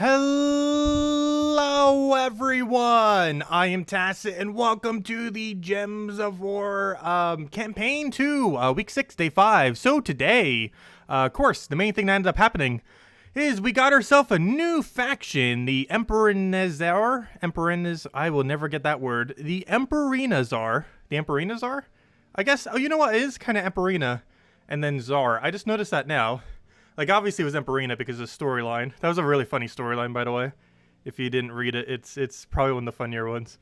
Hello everyone, I am Tacet and welcome to the Gems of War campaign 2, week 6, day 5. So today, of course, the main thing that ends up happening is we got ourselves a new faction, the Emperinazar, I will never get that word, the Emperinazar, I guess. Oh, you know what, it is kind of Emperina and then Zar. I just noticed that now. Like, obviously it was Emperina because of the storyline. That was a really funny storyline, by the way. If you didn't read it, it's probably one of the funnier ones.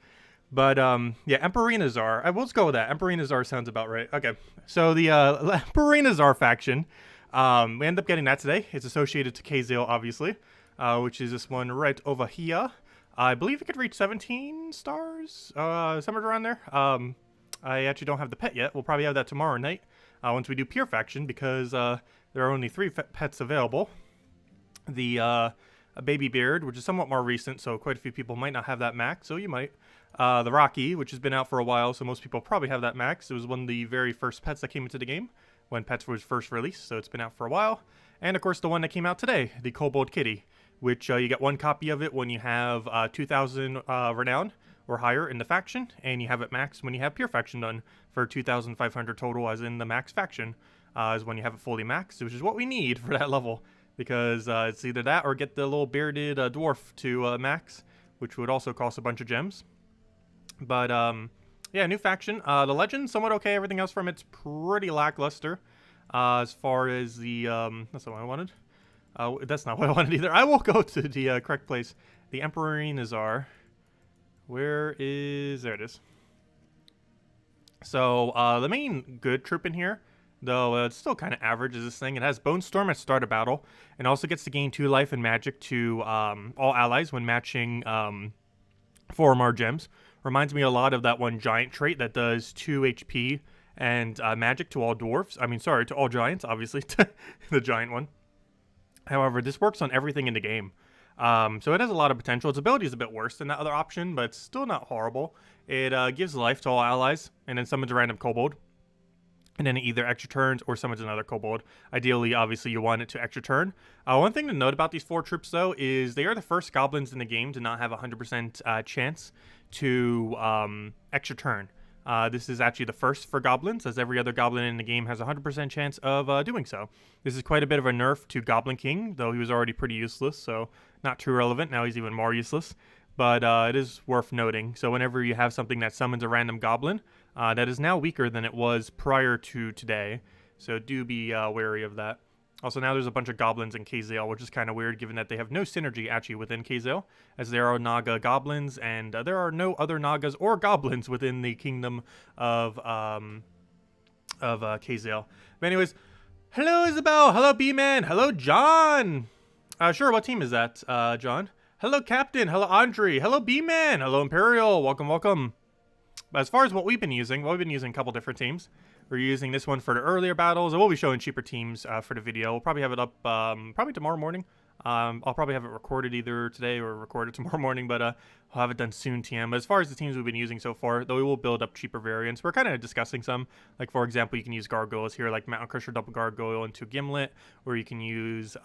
But, yeah, Emperinazar. Let's go with that. Emperinazar sounds about right. Okay. So, the Emperinazar faction, we end up getting that today. It's associated to Kazale, obviously, which is this one right over here. I believe it could reach 17 stars, somewhere around there. I actually don't have the pet yet. We'll probably have that tomorrow night, once we do Pure Faction, because, there are only 3 pets available. The a baby beard, which is somewhat more recent, so quite a few people might not have that max, so you might. The Rocky, which has been out for a while, so most people probably have that max. It was one of the very first pets that came into the game when pets was first released, so it's been out for a while. And of course the one that came out today, the Kobold Kitty, which you get 1 copy of it when you have 2,000 renown or higher in the faction, and you have it maxed when you have Pure Faction done for 2,500 total, as in the max faction. Is when you have it fully maxed, which is what we need for that level, because it's either that or get the little bearded dwarf to max, which would also cost a bunch of gems. But yeah, new faction. The legend, somewhat okay. Everything else from it's pretty lackluster. As far as the that's not what I wanted. That's not what I wanted either. I will go to the correct place. The Emperinazar. Where is... There it is. So the main good troop in here, though it's still kind of average, is this thing. It has Bone Storm at start of battle, and also gets to gain 2 life and magic to all allies when matching 4 or more gems. Reminds me a lot of that one giant trait that does 2 HP and magic to all dwarves. I mean, sorry, to all giants, obviously, the giant one. However, this works on everything in the game. So it has a lot of potential. Its ability is a bit worse than that other option, but it's still not horrible. It gives life to all allies, and then summons a random kobold. And then it either extra turns or summons another kobold. Ideally, obviously, you want it to extra turn. One thing to note about these 4 troops, though, is they are the first goblins in the game to not have a 100% chance to extra turn. This is actually the first for goblins, as every other goblin in the game has a 100% chance of doing so. This is quite a bit of a nerf to Goblin King, though he was already pretty useless, so not too relevant. Now he's even more useless. But it is worth noting. So whenever you have something that summons a random goblin, that is now weaker than it was prior to today. So do be wary of that. Also, now there's a bunch of goblins in Kazale, which is kind of weird given that they have no synergy actually within Kazale, as there are Naga goblins, and there are no other Nagas or goblins within the kingdom of Kazale. But anyways, hello Isabel, hello B-Man, hello John. Sure, what team is that, John? Hello Captain, hello Andre, hello B-Man, hello Imperial, welcome, welcome. But as far as what we've been using, a couple different teams. We're using this one for the earlier battles, and we'll be showing cheaper teams for the video. We'll probably have it up probably tomorrow morning. I'll probably have it recorded either today or recorded tomorrow morning, but I'll have it done soon, TM. But as far as the teams we've been using so far, though we will build up cheaper variants, we're kind of discussing some. Like, for example, you can use gargoyles here, like Mountain Crusher Double Gargoyle into Gimlet, or you can use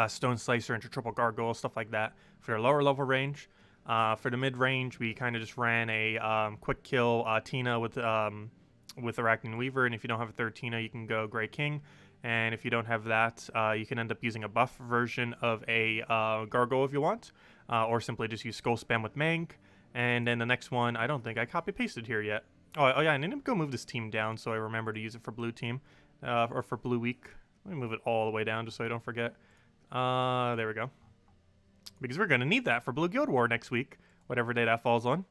Stone Slicer into Triple Gargoyle, stuff like that for their lower level range. For the mid-range, we kind of just ran a quick kill Tina with Arachne Weaver, and if you don't have a 3rd Tina, you can go Grey King. And if you don't have that, you can end up using a buff version of a Gargoyle if you want, or simply just use Skull Spam with Mank. And then the next one, I don't think I copy-pasted here yet. Oh yeah, I need to go move this team down so I remember to use it for blue team, or for blue week. Let me move it all the way down just so I don't forget. There we go. Because we're going to need that for Blue Guild War next week, whatever day that falls on.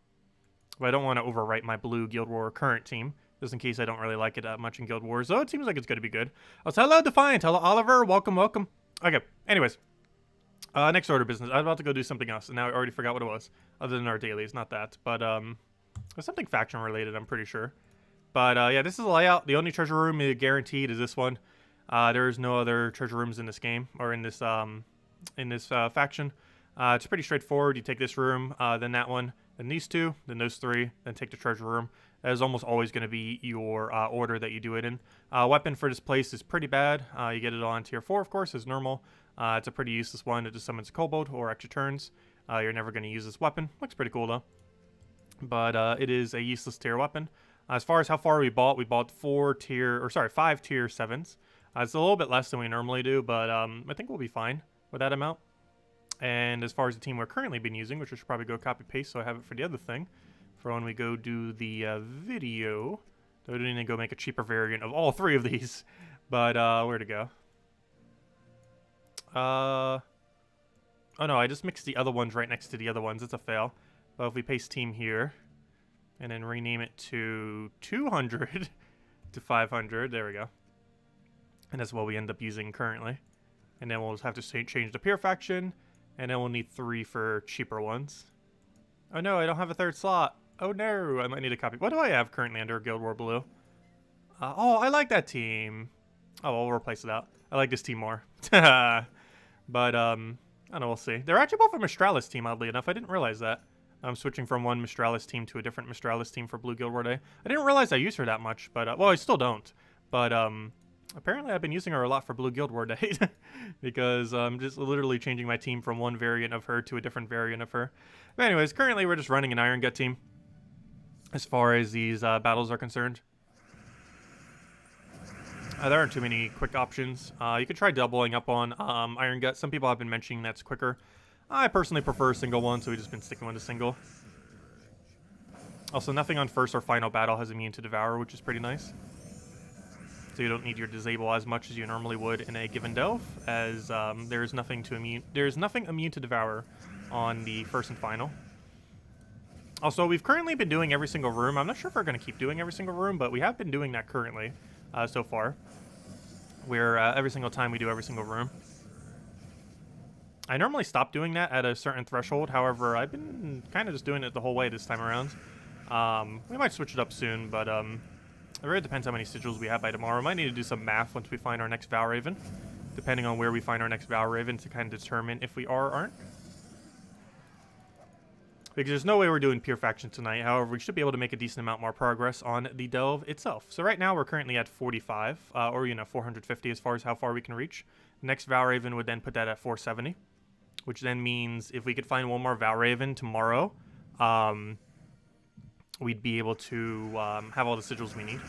But I don't want to overwrite my Blue Guild War current team, just in case I don't really like it that much in Guild Wars. Though it seems like it's going to be good. Oh, so hello Defiant, hello Oliver, welcome, welcome. Okay, anyways. Next order of business. I was about to go do something else, and now I already forgot what it was. Other than our dailies, not that. But, it was something faction related, I'm pretty sure. But, yeah, this is the layout. The only treasure room guaranteed is this one. There is no other treasure rooms in this game, or in this faction. It's pretty straightforward. You take this room, then that one, then these two, then those three, then take the treasure room. That is almost always going to be your order that you do it in. Weapon for this place is pretty bad. You get it on tier 4, of course, as normal. It's a pretty useless one. It just summons a kobold or extra turns. You're never going to use this weapon. Looks pretty cool, though. But it is a useless tier weapon. As far as how far we bought 5 tier 7s. It's a little bit less than we normally do, but I think we'll be fine with that amount. And as far as the team we're currently been using, which I should probably go copy-paste so I have it for the other thing, for when we go do the video. So we need to go make a cheaper variant of all 3 of these. But where to go? Oh no, I just mixed the other ones right next to the other ones. It's a fail. But if we paste team here, and then rename it to 200 to 500, there we go. And that's what we end up using currently. And then we'll just have to change the pure faction, and then we'll need 3 for cheaper ones. Oh no, I don't have a 3rd slot. Oh no, I might need a copy. What do I have currently under Guild War Blue? Oh, I like that team. Oh, we'll replace it out. I like this team more. But, I don't know, we'll see. They're actually both a Mistralis team, oddly enough. I didn't realize that. I'm switching from one Mistralis team to a different Mistralis team for Blue Guild War Day. I didn't realize I used her that much, but, well, I still don't. But, apparently I've been using her a lot for Blue Guild War Day. Because I'm just literally changing my team from one variant of her to a different variant of her. But anyways, currently we're just running an Iron Gut team. As far as these battles are concerned. There aren't too many quick options. You could try doubling up on Iron Gut. Some people have been mentioning that's quicker. I personally prefer a single one, so we've just been sticking with a single. Also, nothing on first or final battle has immune to Devour, which is pretty nice. So you don't need your disable as much as you normally would in a given delve, as there's nothing immune to Devour on the first and final. Also, we've currently been doing every single room. I'm not sure if we're going to keep doing every single room, but we have been doing that currently so far. Where every single time we do every single room. I normally stop doing that at a certain threshold. However, I've been kind of just doing it the whole way this time around. We might switch it up soon, but it really depends how many sigils we have by tomorrow. We might need to do some math once we find our next Valraven. Depending on where we find our next Valraven to kind of determine if we are or aren't. Because there's no way we're doing pure faction tonight. However, we should be able to make a decent amount more progress on the delve itself. So right now we're currently at 45, or 450 as far as how far we can reach. The next Valraven would then put that at 470, which then means if we could find one more Valraven tomorrow, we'd be able to have all the sigils we need.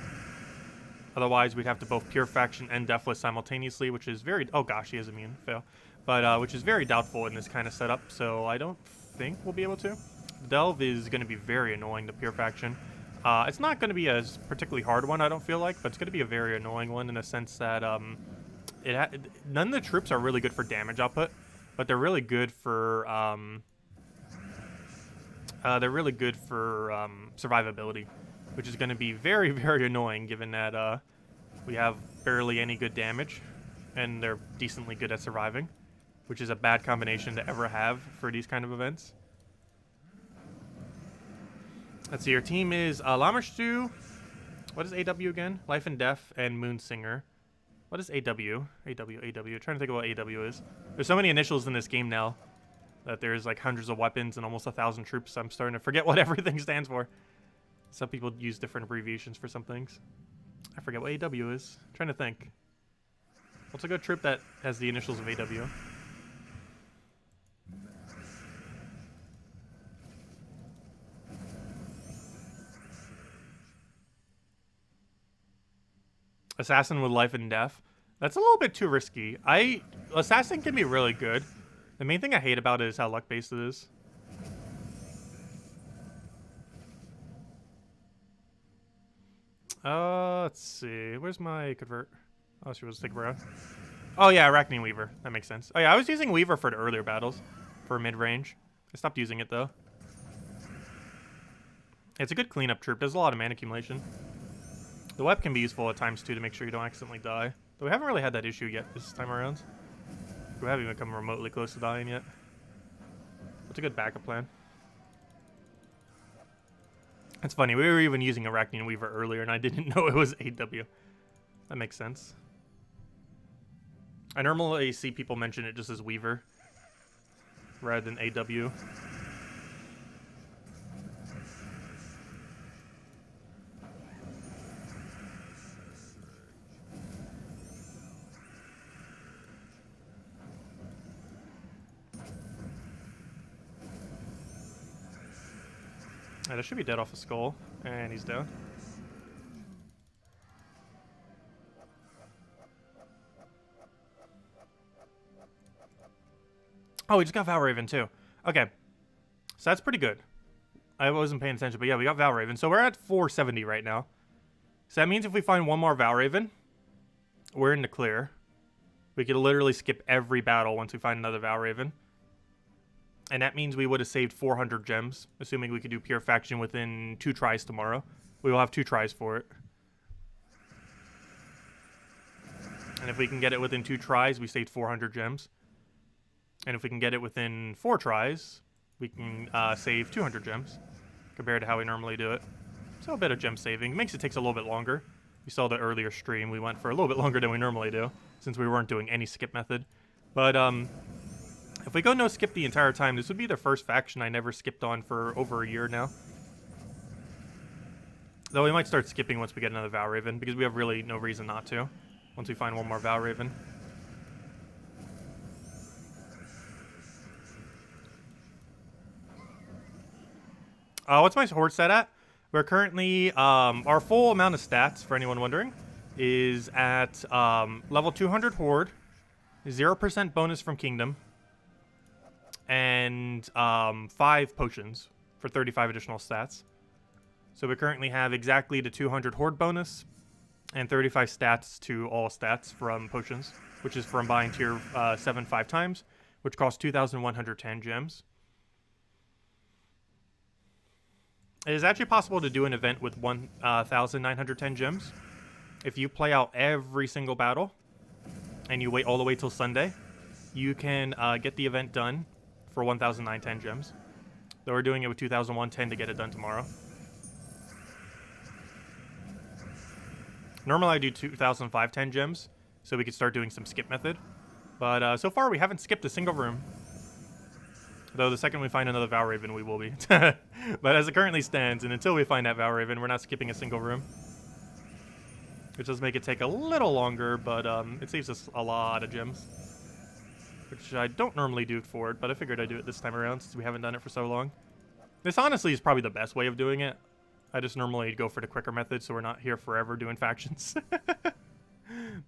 Otherwise, we'd have to both pure faction and deathless simultaneously, which is very... Oh gosh, he is immune. Fail. But which is very doubtful in this kind of setup, so I don't think we'll be able to. Delve is going to be very annoying, the pure faction. It's not going to be a particularly hard one, I don't feel like, but it's going to be a very annoying one in the sense that none of the troops are really good for damage output, but they're really good for survivability, which is going to be very, very annoying given that we have barely any good damage, and they're decently good at surviving, which is a bad combination to ever have for these kind of events. Let's see, your team is Lamerstu. What is AW again? Life and Death and Moonsinger. What is AW? AW. Trying to think of what AW is. There's so many initials in this game now that there's like hundreds of weapons and almost 1,000 troops. I'm starting to forget what everything stands for. Some people use different abbreviations for some things. I forget what AW is. I'm trying to think. What's a good troop that has the initials of AW? Assassin with Life and Death. That's a little bit too risky. Assassin can be really good. The main thing I hate about it is how luck-based it is. Let's see. Where's my convert? Oh, she was take around. Oh yeah, Arachne Weaver. That makes sense. Oh yeah, I was using Weaver for the earlier battles, for mid-range. I stopped using it though. It's a good cleanup troop. There's a lot of mana accumulation. The web can be useful at times too to make sure you don't accidentally die. Though we haven't really had that issue yet this time around. We haven't even come remotely close to dying yet. What's a good backup plan? It's funny, we were even using Arachne Weaver earlier and I didn't know it was AW. That makes sense. I normally see people mention it just as Weaver rather than AW. That should be dead off a skull. And he's down. Oh, we just got Valraven too. Okay. So that's pretty good. I wasn't paying attention, but yeah, we got Valraven. So we're at 470 right now. So that means if we find one more Valraven, we're in the clear. We could literally skip every battle once we find another Valraven. And that means we would have saved 400 gems, assuming we could do Pure Faction within 2 tries tomorrow. We will have 2 tries for it. And if we can get it within 2 tries, we saved 400 gems. And if we can get it within 4 tries, we can save 200 gems compared to how we normally do it. So a bit of gem saving. Makes it takes a little bit longer. You saw the earlier stream. We went for a little bit longer than we normally do since we weren't doing any skip method. But if we go no skip the entire time, this would be the first faction I never skipped on for over a year now. Though we might start skipping once we get another Valraven because we have really no reason not to once we find one more Valraven. What's my horde set at? We're currently, our full amount of stats, for anyone wondering, is at level 200 horde, 0% bonus from kingdom, and 5 potions for 35 additional stats. So we currently have exactly the 200 horde bonus and 35 stats to all stats from potions, which is from buying tier 7 5 times, which costs 2,110 gems. It is actually possible to do an event with 1,910 gems. If you play out every single battle and you wait all the way till Sunday, you can get the event done for 1,910 gems. Though we're doing it with 2,110 to get it done tomorrow. Normally I do 2,510 gems, so we could start doing some skip method. But so far we haven't skipped a single room. Though the second we find another Valraven, we will be. But as it currently stands, and until we find that Valraven, we're not skipping a single room. Which does make it take a little longer, but it saves us a lot of gems. Which I don't normally do for it, but I figured I'd do it this time around since we haven't done it for so long. This honestly is probably the best way of doing it. I just normally go for the quicker method, so we're not here forever doing factions.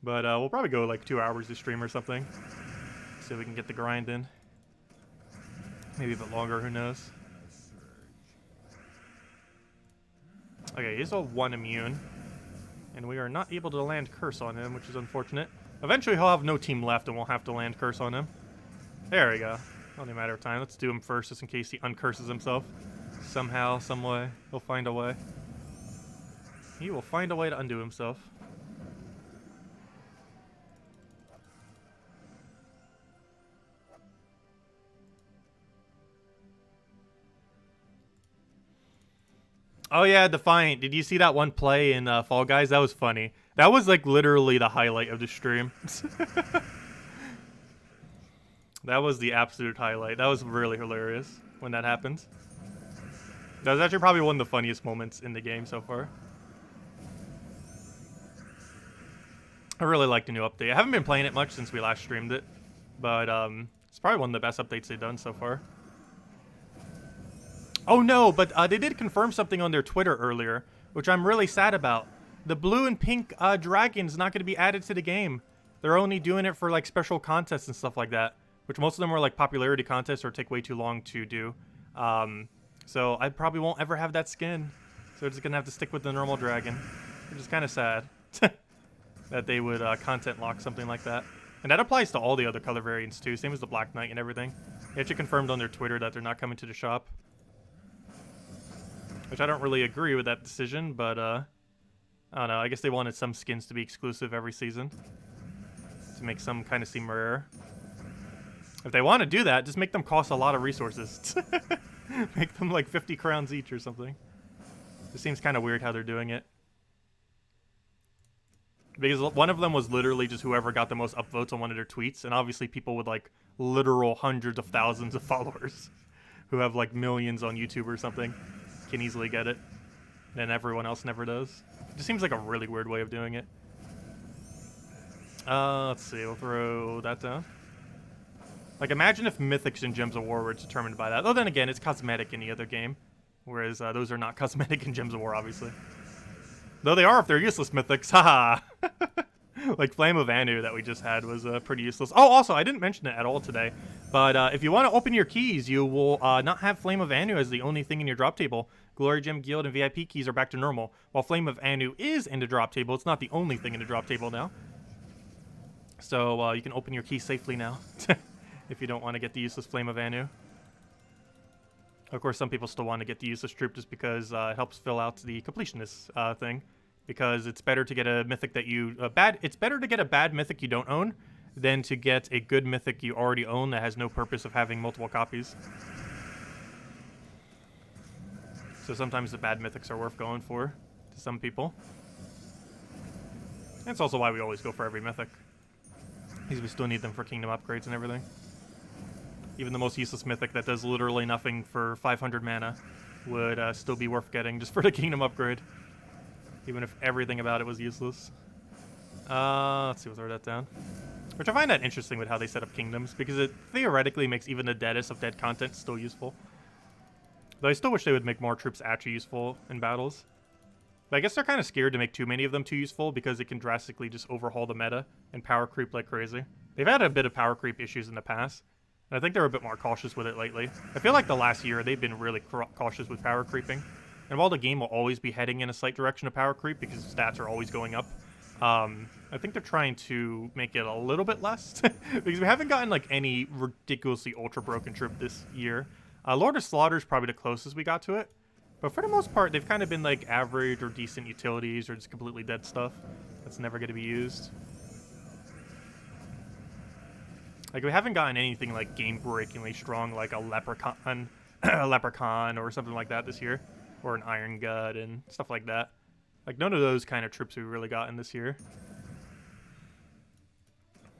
But we'll probably go like 2 hours to stream or something. So we can get the grind in. Maybe a bit longer, who knows. Okay, he's all 1 immune. And we are not able to land Curse on him, which is unfortunate. Eventually he'll have no team left and we'll have to land Curse on him. There we go. Only a matter of time. Let's do him first just in case he uncurses himself. Somehow, some way. He'll find a way. He will find a way to undo himself. Oh yeah, Defiant. Did you see that one play in Fall Guys? That was funny. That was like literally the highlight of the stream. That was the absolute highlight. That was really hilarious when that happened. That was actually probably one of the funniest moments in the game so far. I really like the new update. I haven't been playing it much since we last streamed it, but it's probably one of the best updates they've done so far. Oh no, but they did confirm something on their Twitter earlier, which I'm really sad about. The blue and pink dragon's not going to be added to the game. They're only doing it for like special contests and stuff like that, which most of them are like popularity contests or take way too long to do. So I probably won't ever have that skin. So we're just going to have to stick with the normal dragon, which is kind of sad that they would content lock something like that. And that applies to all the other color variants too, same as the Black Knight and everything. They actually confirmed on their Twitter that they're not coming to the shop. Which I don't really agree with that decision, but I don't know. I guess they wanted some skins to be exclusive every season to make some kind of seem rare. If they want to do that, just make them cost a lot of resources. Make them like 50 crowns each or something. It seems kind of weird how they're doing it. Because one of them was literally just whoever got the most upvotes on one of their tweets, and obviously people with like literal hundreds of thousands of followers who have like millions on YouTube or something can easily get it, and everyone else never does. It just seems like a really weird way of doing it. Let's see, we'll throw that down. Like, imagine if Mythics and Gems of War were determined by that. Though then again, it's cosmetic in the other game. Whereas those are not cosmetic in Gems of War, obviously. Though they are if they're useless mythics, haha! Like Flame of Anu that we just had was pretty useless. Oh, also, I didn't mention it at all today, but if you want to open your keys, you will not have Flame of Anu as the only thing in your drop table. Glory Gem, Guild, and VIP keys are back to normal. While Flame of Anu is in the drop table, it's not the only thing in the drop table now. So you can open your keys safely now, if you don't want to get the useless Flame of Anu. Of course, some people still want to get the useless troop just because it helps fill out the completionist thing. Because it's better to get a mythic that you it's better to get a bad mythic you don't own than to get a good mythic you already own that has no purpose of having multiple copies. So sometimes the bad mythics are worth going for to some people. That's also why we always go for every mythic, because we still need them for kingdom upgrades and everything. Even the most useless mythic that does literally nothing for 500 mana would still be worth getting just for the kingdom upgrade. Even if everything about it was useless. Let's see, we'll throw that down. Which I find that interesting with how they set up kingdoms, because it theoretically makes even the deadest of dead content still useful. Though I still wish they would make more troops actually useful in battles. But I guess they're kind of scared to make too many of them too useful, because it can drastically just overhaul the meta and power creep like crazy. They've had a bit of power creep issues in the past, and I think they're a bit more cautious with it lately. I feel like the last year they've been really cautious with power creeping. And while the game will always be heading in a slight direction of power creep because stats are always going up, I think they're trying to make it a little bit less because we haven't gotten like any ridiculously ultra broken troop this year. Lord of Slaughter is probably the closest we got to it, but for the most part, they've kind of been like average or decent utilities or just completely dead stuff that's never going to be used. Like we haven't gotten anything like game-breakingly strong like a leprechaun, or something like that this year. Or an Iron Gut and stuff like that. Like, none of those kind of troops we really got in this year.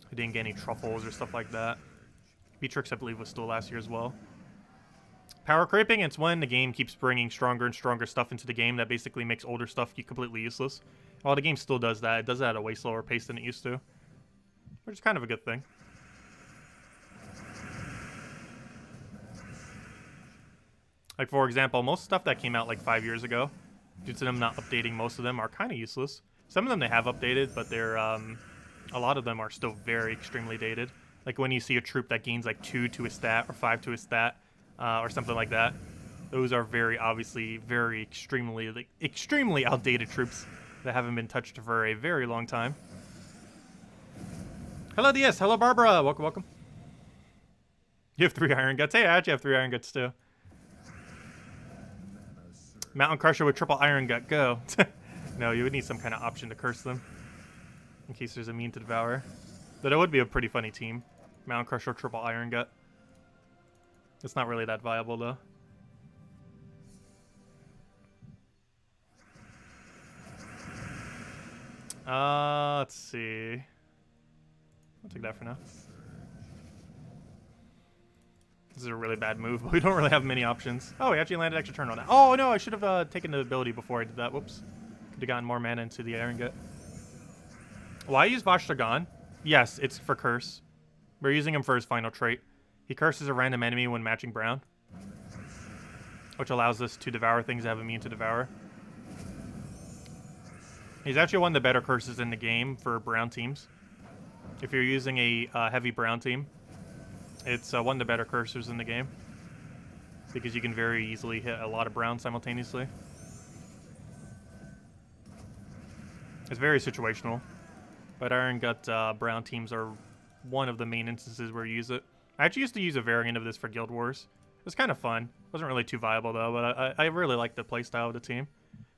We didn't get any truffles or stuff like that. Beatrix, I believe, was still last year as well. Power creeping, it's when the game keeps bringing stronger and stronger stuff into the game that basically makes older stuff completely useless. While the game still does that, it does that at a way slower pace than it used to. Which is kind of a good thing. Like, for example, most stuff that came out like 5 years ago, due to them not updating most of them, are kind of useless. Some of them they have updated, but they're a lot of them are still very extremely dated. Like when you see a troop that gains like 2 to a stat or 5 to a stat or something like that, those are very obviously very extremely outdated troops that haven't been touched for a very long time. Hello DS, hello Barbara, welcome, welcome. You have 3 Iron Guts. Hey, I actually have 3 Iron Guts too. Mountain Crusher with triple Iron Gut, go. No, you would need some kind of option to curse them. In case there's immune to Devour. Though that would be a pretty funny team. Mountain Crusher, triple Iron Gut. It's not really that viable though. Let's see. I'll take that for now. This is a really bad move, but we don't really have many options. Oh, we actually landed extra turn on that. Oh, no, I should have taken the ability before I did that. Whoops. Could have gotten more mana into the Iron Gut. Why use Vashtagan? Yes, it's for Curse. We're using him for his final trait. He curses a random enemy when matching Brown, which allows us to devour things that have immune to Devour. He's actually one of the better curses in the game for Brown teams. If you're using a heavy Brown team, it's one of the better cursors in the game because you can very easily hit a lot of Brown simultaneously. It's very situational, but Iron Gut Brown teams are one of the main instances where you use it. I actually used to use a variant of this for Guild Wars. It was kind of fun. It wasn't really too viable though, but I really like the playstyle of the team.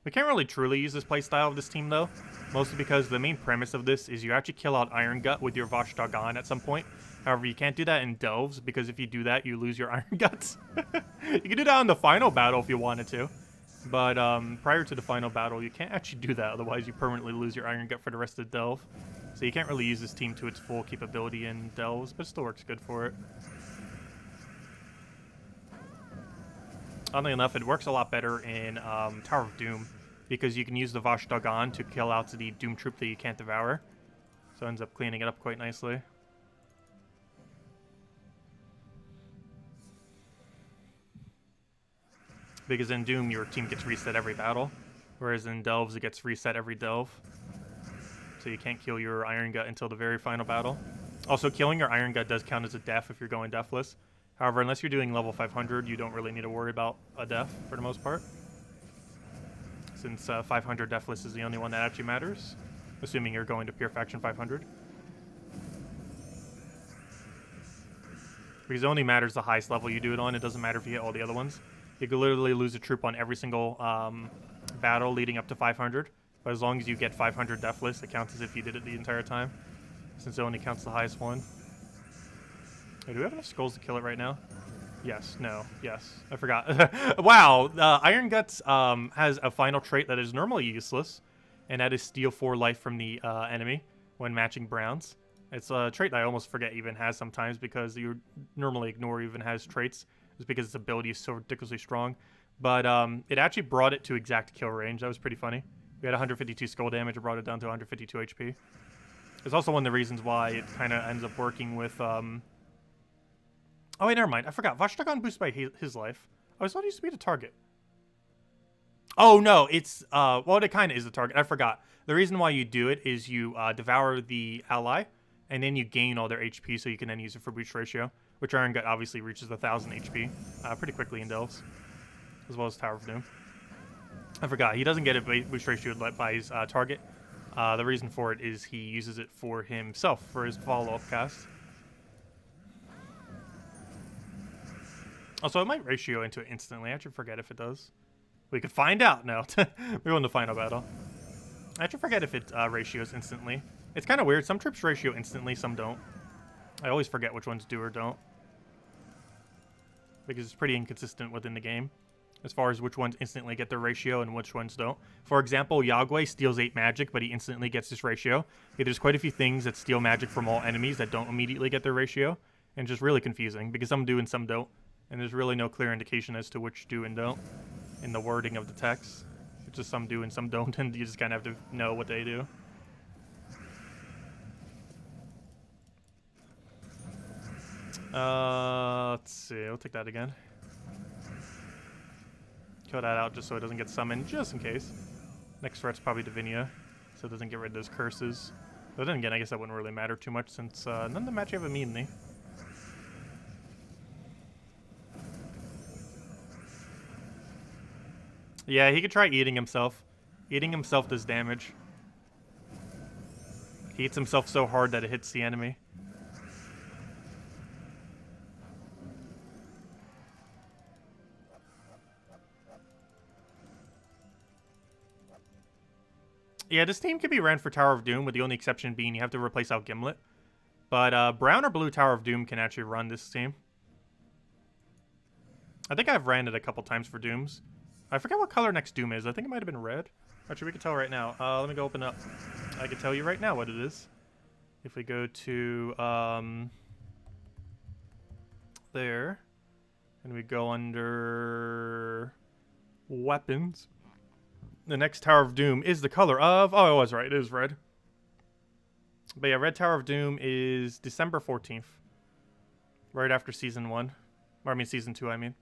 We can't really truly use this playstyle of this team though, mostly because the main premise of this is you actually kill out Iron Gut with your Vashtagan at some point. However, you can't do that in Delves, because if you do that, you lose your Iron Guts. You can do that in the final battle if you wanted to. But prior to the final battle, you can't actually do that, otherwise you permanently lose your Iron Gut for the rest of the Delve. So you can't really use this team to its full capability in Delves, but it still works good for it. Oddly enough, it works a lot better in Tower of Doom, because you can use the Vashtagan to kill out the Doom troop that you can't devour. So it ends up cleaning it up quite nicely. Because in Doom, your team gets reset every battle. Whereas in Delves, it gets reset every Delve. So you can't kill your Iron Gut until the very final battle. Also, killing your Iron Gut does count as a death if you're going deathless. However, unless you're doing level 500, you don't really need to worry about a death for the most part. Since 500 deathless is the only one that actually matters. Assuming you're going to Pure Faction 500. Because it only matters the highest level you do it on. It doesn't matter if you hit all the other ones. You could literally lose a troop on every single battle leading up to 500. But as long as you get 500 deathless, it counts as if you did it the entire time. Since it only counts the highest one. Wait, do we have enough skulls to kill it right now? Yes. No. Yes. I forgot. Wow. Iron Guts has a final trait that is normally useless. And that is steal 4 life from the enemy when matching Browns. It's a trait that I almost forget even has sometimes because you normally ignore even has traits. It's because its ability is so ridiculously strong. But it actually brought it to exact kill range. That was pretty funny. We had 152 skull damage. It brought it down to 152 HP. It's also one of the reasons why it kind of ends up working with... Oh, wait, never mind. I forgot. Vashtagon boosts by his life. I thought it used to be the target. Oh, no. It's... well, it kind of is the target. I forgot. The reason why you do it is you devour the ally, and then you gain all their HP, so you can then use it for boost ratio, which Iron Gut obviously reaches 1,000 HP pretty quickly in Delves, as well as Tower of Doom. I forgot. He doesn't get a boost ratio by his target. The reason for it is he uses it for himself, for his follow-up cast. Also, it might ratio into it instantly. I actually forget if it does. We could find out now. We won the final battle. I actually forget if it ratios instantly. It's kind of weird. Some trips ratio instantly, some don't. I always forget which ones do or don't. Because it's pretty inconsistent within the game. As far as which ones instantly get their ratio and which ones don't. For example, Yagway steals 8 magic, but he instantly gets his ratio. Okay, there's quite a few things that steal magic from all enemies that don't immediately get their ratio. And just really confusing, because some do and some don't. And there's really no clear indication as to which do and don't in the wording of the text. It's just some do and some don't, and you just kind of have to know what they do. Let's see. We'll take that again. Kill that out just so it doesn't get summoned, just in case. Next threat's probably Divinia, so it doesn't get rid of those curses. But then again, I guess that wouldn't really matter too much since none of the match have immunity. Yeah, he could try eating himself. Eating himself does damage. He eats himself so hard that it hits the enemy. Yeah, this team can be ran for Tower of Doom, with the only exception being you have to replace out Gimlet. But brown or blue Tower of Doom can actually run this team. I think I've ran it a couple times for Dooms. I forget what color next Doom is. I think it might have been red. Actually, we can tell right now. Let me go open up. I can tell you right now what it is. If we go to there, and we go under weapons. The next Tower of Doom is the color of... Oh, I was right. It is red. But yeah, Red Tower of Doom is December 14th. Right after Season 1. Or, I mean, Season 2, I mean.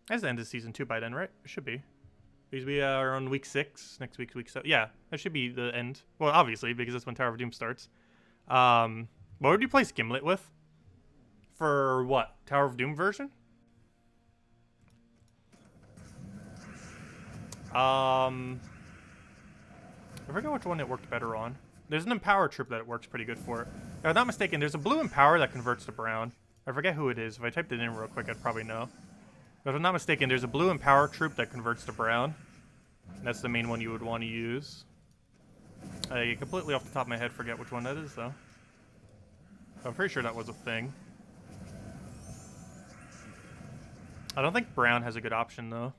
That's the end of Season 2 by then, right? It should be. Because we are on week 6. Next week's week 7. Yeah, that should be the end. Well, obviously, because that's when Tower of Doom starts. What would you place Gimlet with? For what? Tower of Doom version? I forget which one it worked better on. There's an Empower troop that it works pretty good for. If I'm not mistaken, there's a blue Empower that converts to brown. I forget who it is. If I typed it in real quick, I'd probably know. But if I'm not mistaken, there's a blue Empower troop that converts to brown. And that's the main one you would want to use. I completely off the top of my head forget which one that is, though. I'm pretty sure that was a thing. I don't think brown has a good option, though.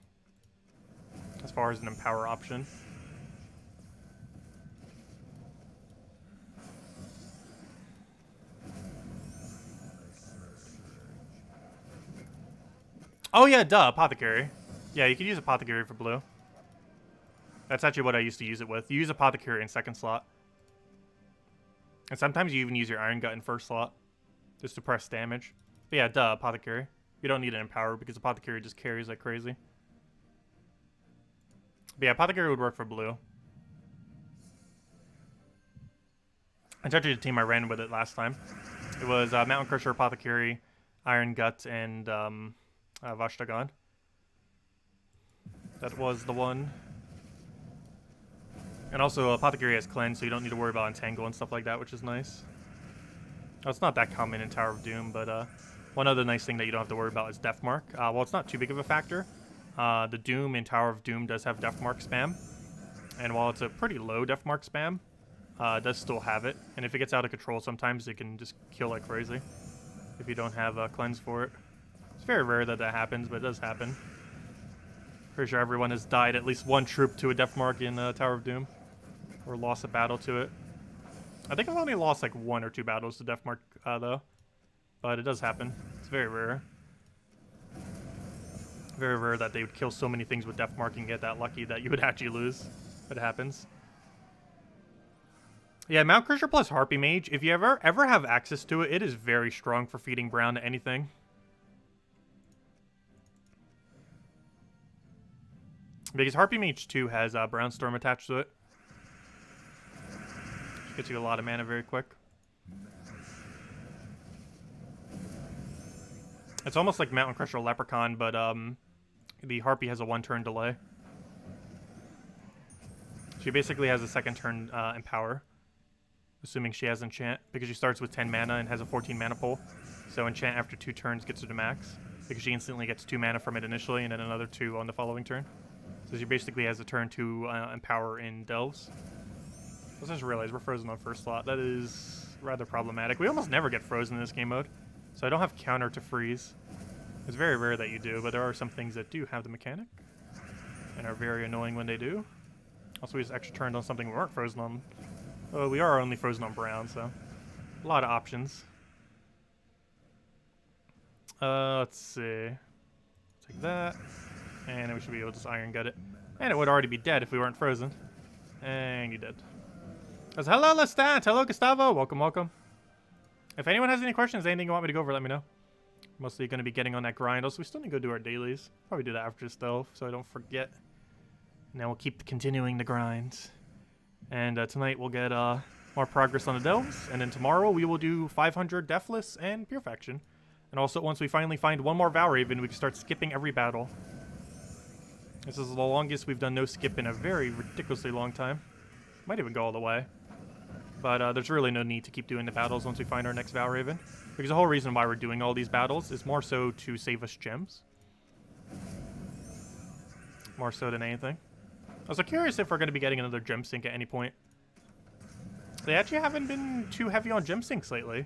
As far as an Empower option. Oh yeah, duh, Apothecary. Yeah, you could use Apothecary for blue. That's actually what I used to use it with. You use Apothecary in second slot. And sometimes you even use your Iron Gut in first slot. Just to press damage. But yeah, duh, Apothecary. You don't need an Empower because Apothecary just carries like crazy. But yeah, Apothecary would work for blue. It's actually the team I ran with it last time. It was Mountain Crusher, Apothecary, Iron Gut, and Vashtagan. That was the one. And also, Apothecary has Cleanse, so you don't need to worry about Entangle and stuff like that, which is nice. Oh, it's not that common in Tower of Doom, but one other nice thing that you don't have to worry about is Deathmark. Well, it's not too big of a factor. The Doom in Tower of Doom does have Deathmark spam. And while it's a pretty low Deathmark spam, it does still have it. And if it gets out of control, sometimes it can just kill like crazy if you don't have a Cleanse for it. It's very rare that that happens, but it does happen. Pretty sure everyone has died at least one troop to a Deathmark in Tower of Doom. Or lost a battle to it. I think I've only lost like 1 or 2 battles to Deathmark, though. But it does happen. It's very rare. Very rare that they would kill so many things with Deathmark and get that lucky that you would actually lose. But it happens. Yeah, Mount Crusher plus Harpy Mage, if you ever have access to it, it is very strong for feeding brown to anything. Because Harpy Mage 2 has Brown Storm attached to it. Which gets you a lot of mana very quick. It's almost like Mountain Crusher Leprechaun, but the Harpy has a 1-turn delay. She basically has a 2nd turn Empower. Assuming she has Enchant, because she starts with 10 mana and has a 14 mana pool. So Enchant after 2 turns gets her to max, because she instantly gets 2 mana from it initially and then another 2 on the following turn. So she basically has a turn to Empower in Delves. Let's just realize we're frozen on first slot. That is rather problematic. We almost never get frozen in this game mode, so I don't have counter to freeze. It's very rare that you do, but there are some things that do have the mechanic and are very annoying when they do. Also, we just extra turned on something we weren't frozen on. Oh, we are only frozen on brown, so a lot of options. Let's see. Take that, and then we should be able to just Iron Gut it. And it would already be dead if we weren't frozen. And you did. As hello, Lestat! Hello, Gustavo! Welcome, welcome. If anyone has any questions, anything you want me to go over, let me know. Mostly going to be getting on that grind. Also, we still need to go do our dailies. Probably do that after this, though, so I don't forget. And then we'll keep continuing the grind. And tonight we'll get more progress on the Delves. And then tomorrow we will do 500 Deathless and Purification. And also, once we finally find one more Valraven, we can start skipping every battle. This is the longest we've done no skip in a very ridiculously long time. Might even go all the way. But there's really no need to keep doing the battles once we find our next Valraven. Because the whole reason why we're doing all these battles is more so to save us gems. More so than anything. I was curious if we're going to be getting another gem sync at any point. They actually haven't been too heavy on gem syncs lately.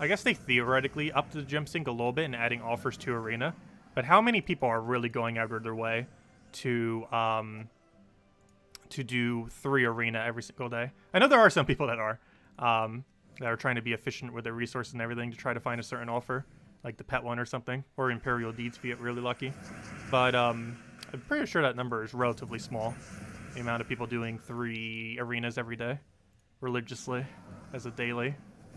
I guess they theoretically upped the gem sync a little bit and adding offers to Arena. But how many people are really going out of their way to do 3 Arena every single day? I know there are some people that are trying to be efficient with their resources and everything to try to find a certain offer, like the pet one or something, or Imperial Deeds if you get really lucky. But I'm pretty sure that number is relatively small. The amount of people doing 3 arenas every day, religiously, as a daily.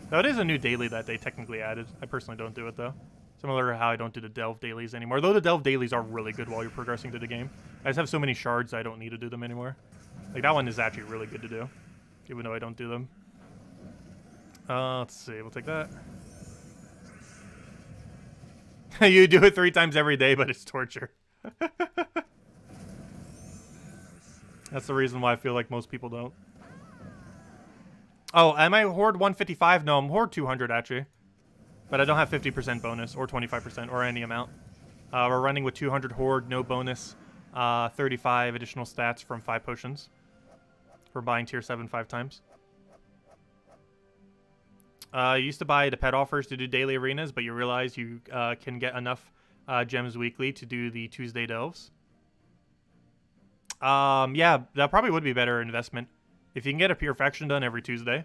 Though it is a new daily that they technically added. I personally don't do it though. Similar to how I don't do the Delve dailies anymore. Though the Delve dailies are really good while you're progressing through the game. I just have so many shards I don't need to do them anymore. Like that one is actually really good to do, even though I don't do them. Let's see, we'll take that. You do it 3 times every day, but it's torture. That's the reason why I feel like most people don't. Oh, am I Horde 155? No, I'm Horde 200 actually. But I don't have 50% bonus or 25% or any amount. We're running with 200 Horde, no bonus. 35 additional stats from 5 potions. For buying tier 7 5 times. You used to buy the pet offers to do daily arenas, but you realize you can get enough gems weekly to do the Tuesday delves. Yeah, that probably would be better investment. If you can get a purification done every Tuesday,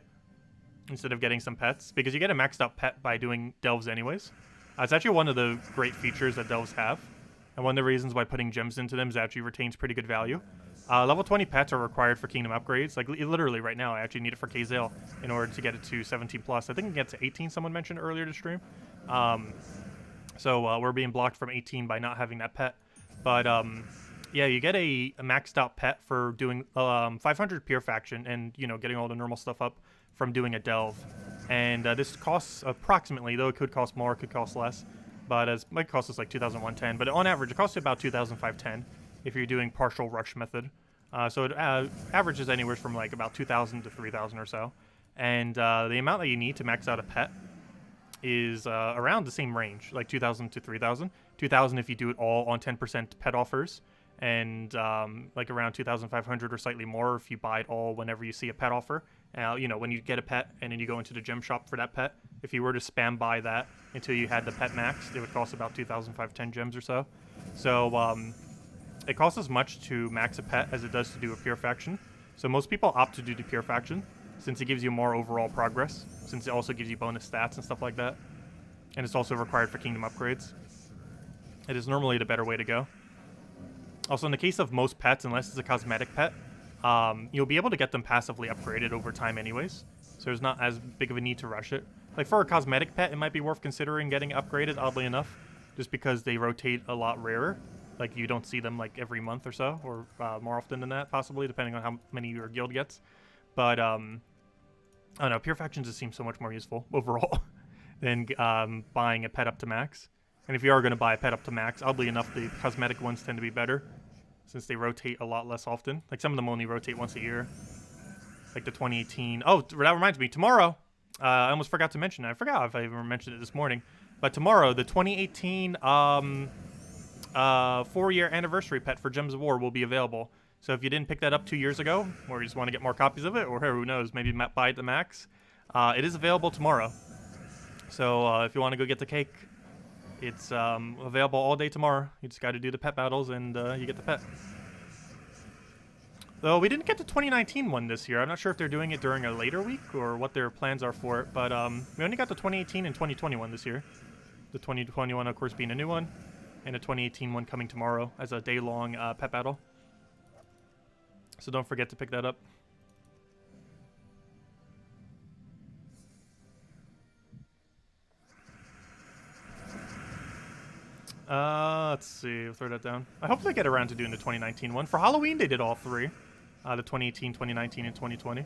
instead of getting some pets, because you get a maxed out pet by doing delves anyways. It's actually one of the great features that delves have, and one of the reasons why putting gems into them is actually retains pretty good value. Level 20 pets are required for kingdom upgrades. Like literally right now, I actually need it for Kazale in order to get it to 17 plus. I think it gets to 18. Someone mentioned earlier to stream. So we're being blocked from 18 by not having that pet. But yeah, you get a maxed out pet for doing 500 pure faction and, you know, getting all the normal stuff up from doing a delve. And this costs approximately, though it could cost more, it could cost less, but it might cost us like 2,110. But on average, it costs you about 2,510 if you're doing partial rush method. So it averages anywhere from like about 2,000 to 3,000 or so. And the amount that you need to max out a pet is around the same range, like 2,000 to 3,000. 2,000 if you do it all on 10% pet offers, and like around 2,500 or slightly more if you buy it all whenever you see a pet offer. You know, when you get a pet and then you go into the gem shop for that pet, if you were to spam buy that until you had the pet maxed, it would cost about 2,510 gems or so. So it costs as much to max a pet as it does to do a pure faction. So most people opt to do the pure faction, since it gives you more overall progress, since it also gives you bonus stats and stuff like that. And it's also required for kingdom upgrades. It is normally the better way to go. Also, in the case of most pets, unless it's a cosmetic pet, you'll be able to get them passively upgraded over time anyways. So there's not as big of a need to rush it. Like for a cosmetic pet, it might be worth considering getting upgraded, oddly enough, just because they rotate a lot rarer. Like you don't see them like every month or so, or more often than that, possibly, depending on how many your guild gets. But I don't know, pure factions just seem so much more useful overall than buying a pet up to max. And if you are going to buy a pet up to max, oddly enough, the cosmetic ones tend to be better, since they rotate a lot less often. Like some of them only rotate once a year. Like the 2018. Oh, that reminds me, tomorrow, I almost forgot to mention it. I forgot if I even mentioned it this morning. But tomorrow, the 2018 4-year anniversary pet for Gems of War will be available. So if you didn't pick that up 2 years ago, or you just want to get more copies of it, or who knows, maybe buy it the max, it is available tomorrow. So if you want to go get the cake, it's available all day tomorrow. You just got to do the pet battles and you get the pet. Though we didn't get the 2019 one this year. I'm not sure if they're doing it during a later week or what their plans are for it, but we only got the 2018 and 2021 this year. The 2021, of course, being a new one, and the 2018 one coming tomorrow as a day-long pet battle. So don't forget to pick that up. Let's see. We'll throw that down. I hope they get around to doing the 2019 one. For Halloween, they did all three. The 2018, 2019, and 2020.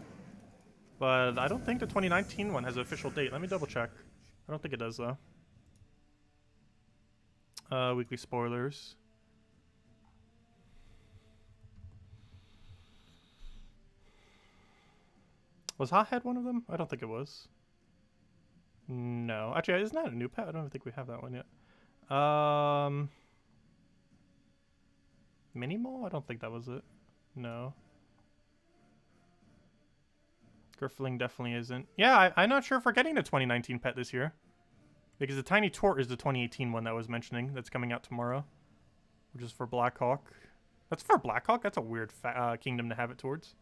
But I don't think the 2019 one has an official date. Let me double check. I don't think it does, though. Weekly spoilers. Was Hothead one of them? I don't think it was. No. Actually, isn't that a new pet? I don't think we have that one yet. Minimall? I don't think that was it. No. Griffling definitely isn't. Yeah, I'm not sure if we're getting the 2019 pet this year. Because the Tiny Tort is the 2018 one that I was mentioning that's coming out tomorrow. Which is for Blackhawk. That's for Blackhawk? That's a weird kingdom to have it towards.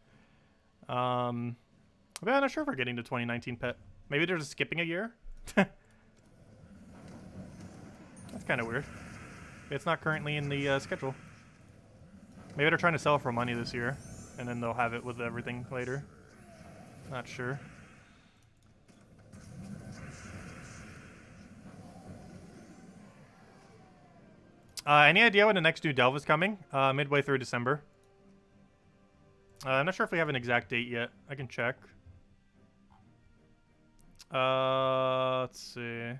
But I'm not sure if we're getting the 2019 pet. Maybe they're just skipping a year? That's kind of weird. It's not currently in the schedule. Maybe they're trying to sell it for money this year, and then they'll have it with everything later. Not sure. Any idea when the next new delve is coming? Midway through December. I'm not sure if we have an exact date yet. I can check. Let's see.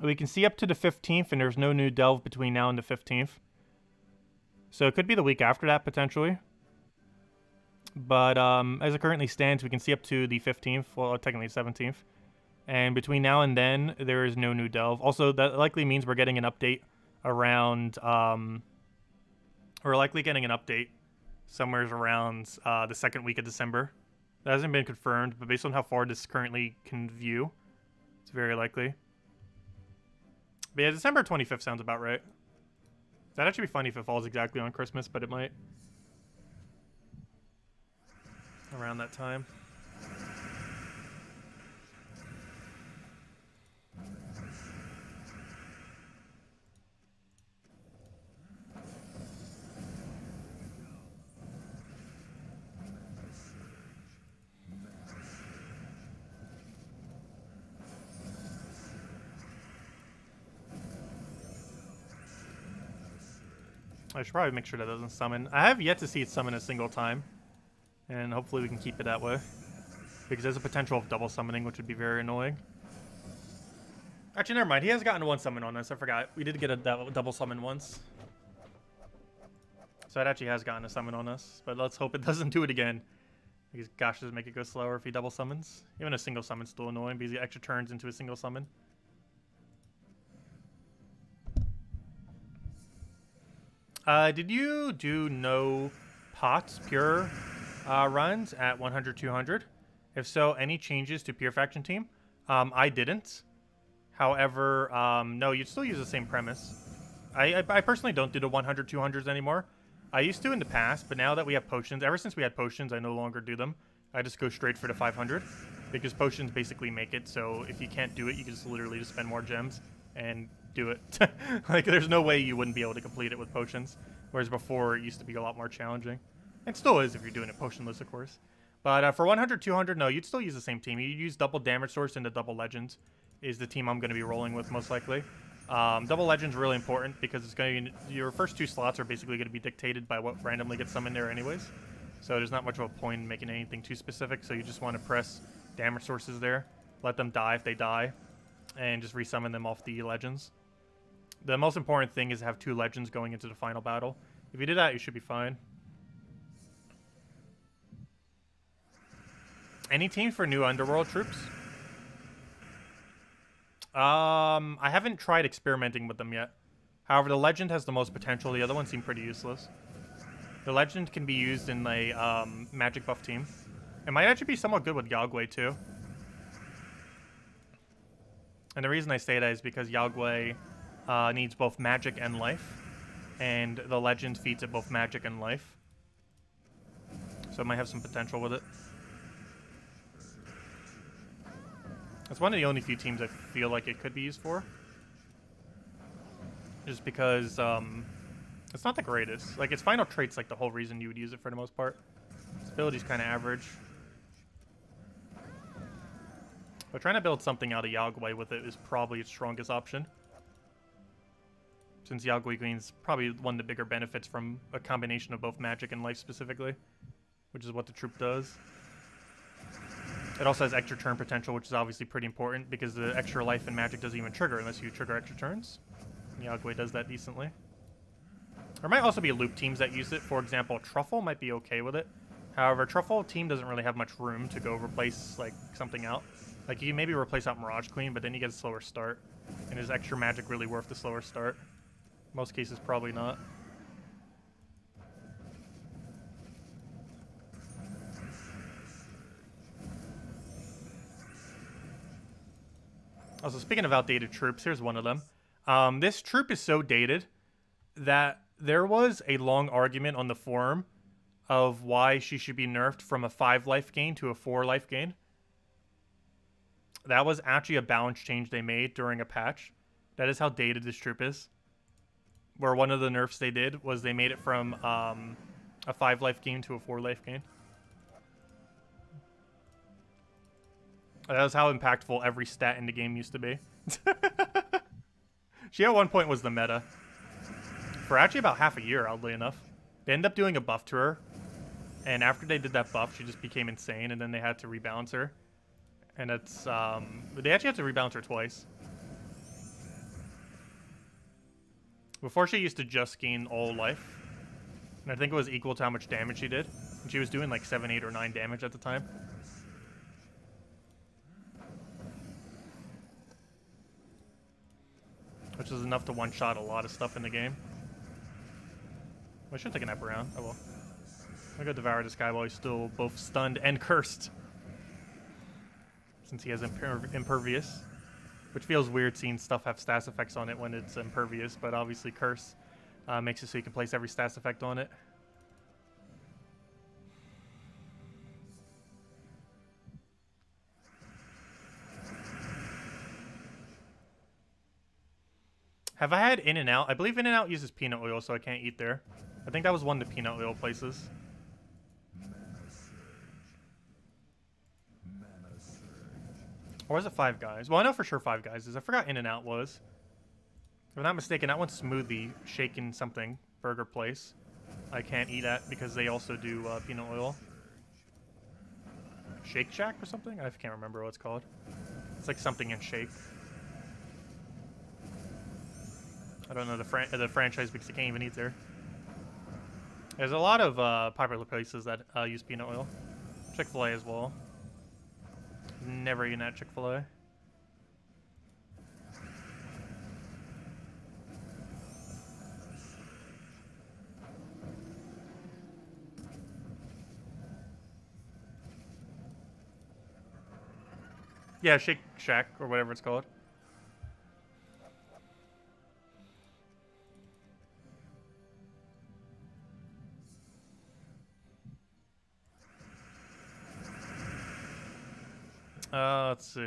We can see up to the 15th, and there's no new delve between now and the 15th. So it could be the week after that, potentially. But as it currently stands, we can see up to the 15th, well, technically 17th. And between now and then, there is no new delve. Also, that likely means we're getting an update around... we're likely getting an update somewhere around the second week of December. That hasn't been confirmed, but based on how far this currently can view, it's very likely. But yeah, December 25th sounds about right. That'd actually be funny if it falls exactly on Christmas, but it might. Around that time. I should probably make sure that doesn't summon. I have yet to see it summon a single time. And hopefully we can keep it that way. Because there's a potential of double summoning, which would be very annoying. Actually, never mind. He has gotten one summon on us. I forgot. We did get a double summon once. So it actually has gotten a summon on us. But let's hope it doesn't do it again. Because gosh, does it make it go slower if he double summons? Even a single summon's still annoying because he extra turns into a single summon. Did you do no pots, pure runs at 100, 200? If so, any changes to pure faction team? I didn't. However, no, you'd still use the same premise. I personally don't do the 100, 200s anymore. I used to in the past, but now that we have potions, ever since we had potions, I no longer do them. I just go straight for the 500 because potions basically make it. So if you can't do it, you can just literally just spend more gems and do it. Like, there's no way you wouldn't be able to complete it with potions. Whereas before, it used to be a lot more challenging. And still is if you're doing it potionless, of course. But for 100, 200, no, you'd still use the same team. You'd use double damage source into double legends is the team I'm going to be rolling with most likely. Double Legend's really important because it's going to your first two slots are basically going to be dictated by what randomly gets summoned there anyways. So there's not much of a point in making anything too specific. So you just want to press damage sources there, let them die if they die, and just resummon them off the legends. The most important thing is to have two legends going into the final battle. If you do that, you should be fine. Any teams for new Underworld troops? I haven't tried experimenting with them yet. However, the Legend has the most potential. The other ones seem pretty useless. The Legend can be used in a magic buff team. It might actually be somewhat good with Yagway too. And the reason I say that is because Yagway needs both magic and life. And the Legend feeds it both magic and life. So it might have some potential with it. It's one of the only few teams I feel like it could be used for. Just because it's not the greatest. Like, its final trait's like the whole reason you would use it for the most part. Its ability's kind of average. But trying to build something out of Yagway with it is probably its strongest option. Since Yagway gains probably one of the bigger benefits from a combination of both magic and life specifically. Which is what the troop does. It also has extra turn potential, which is obviously pretty important because the extra life and magic doesn't even trigger unless you trigger extra turns. Yagway does that decently. There might also be loop teams that use it. For example, Truffle might be okay with it. However, Truffle team doesn't really have much room to go replace like something out. Like, you can maybe replace out Mirage Queen, but then you get a slower start. And is extra magic really worth the slower start? Most cases, probably not. Also, speaking of outdated troops, here's one of them. This troop is so dated that there was a long argument on the forum of why she should be nerfed from a 5 life gain to a 4 life gain. That was actually a balance change they made during a patch. That is how dated this troop is. Where one of the nerfs they did was they made it from a 5 life gain to a 4 life gain. That was how impactful every stat in the game used to be. She at one point was the meta. For actually about half a year, oddly enough. They ended up doing a buff to her. And after they did that buff, she just became insane. And then they had to rebalance her. And it's, they actually had to rebalance her twice. Before, she used to just gain all life. And I think it was equal to how much damage she did. And she was doing like 7, 8, or 9 damage at the time. Which is enough to one-shot a lot of stuff in the game. I should take a nap around. Oh well. I'm gonna go devour this guy while he's still both stunned and cursed. Since he has impervious. Which feels weird seeing stuff have stats effects on it when it's impervious, but obviously curse makes it so you can place every stats effect on it. Have I had In-N-Out? I believe In-N-Out uses peanut oil, so I can't eat there. I think that was one of the peanut oil places. Or was it Five Guys? Well, I know for sure Five Guys is. I forgot In-N-Out was. If I'm not mistaken, that one's smoothie, shaken something. burger place I can't eat at because they also do peanut oil. Shake Shack or something? I can't remember what it's called. It's like something in shake. I don't know the franchise because I can't even eat there. There's a lot of popular places that use peanut oil. Chick-fil-A as well. Never eaten at Chick-fil-A. Yeah, Shake Shack or whatever it's called. Let's see.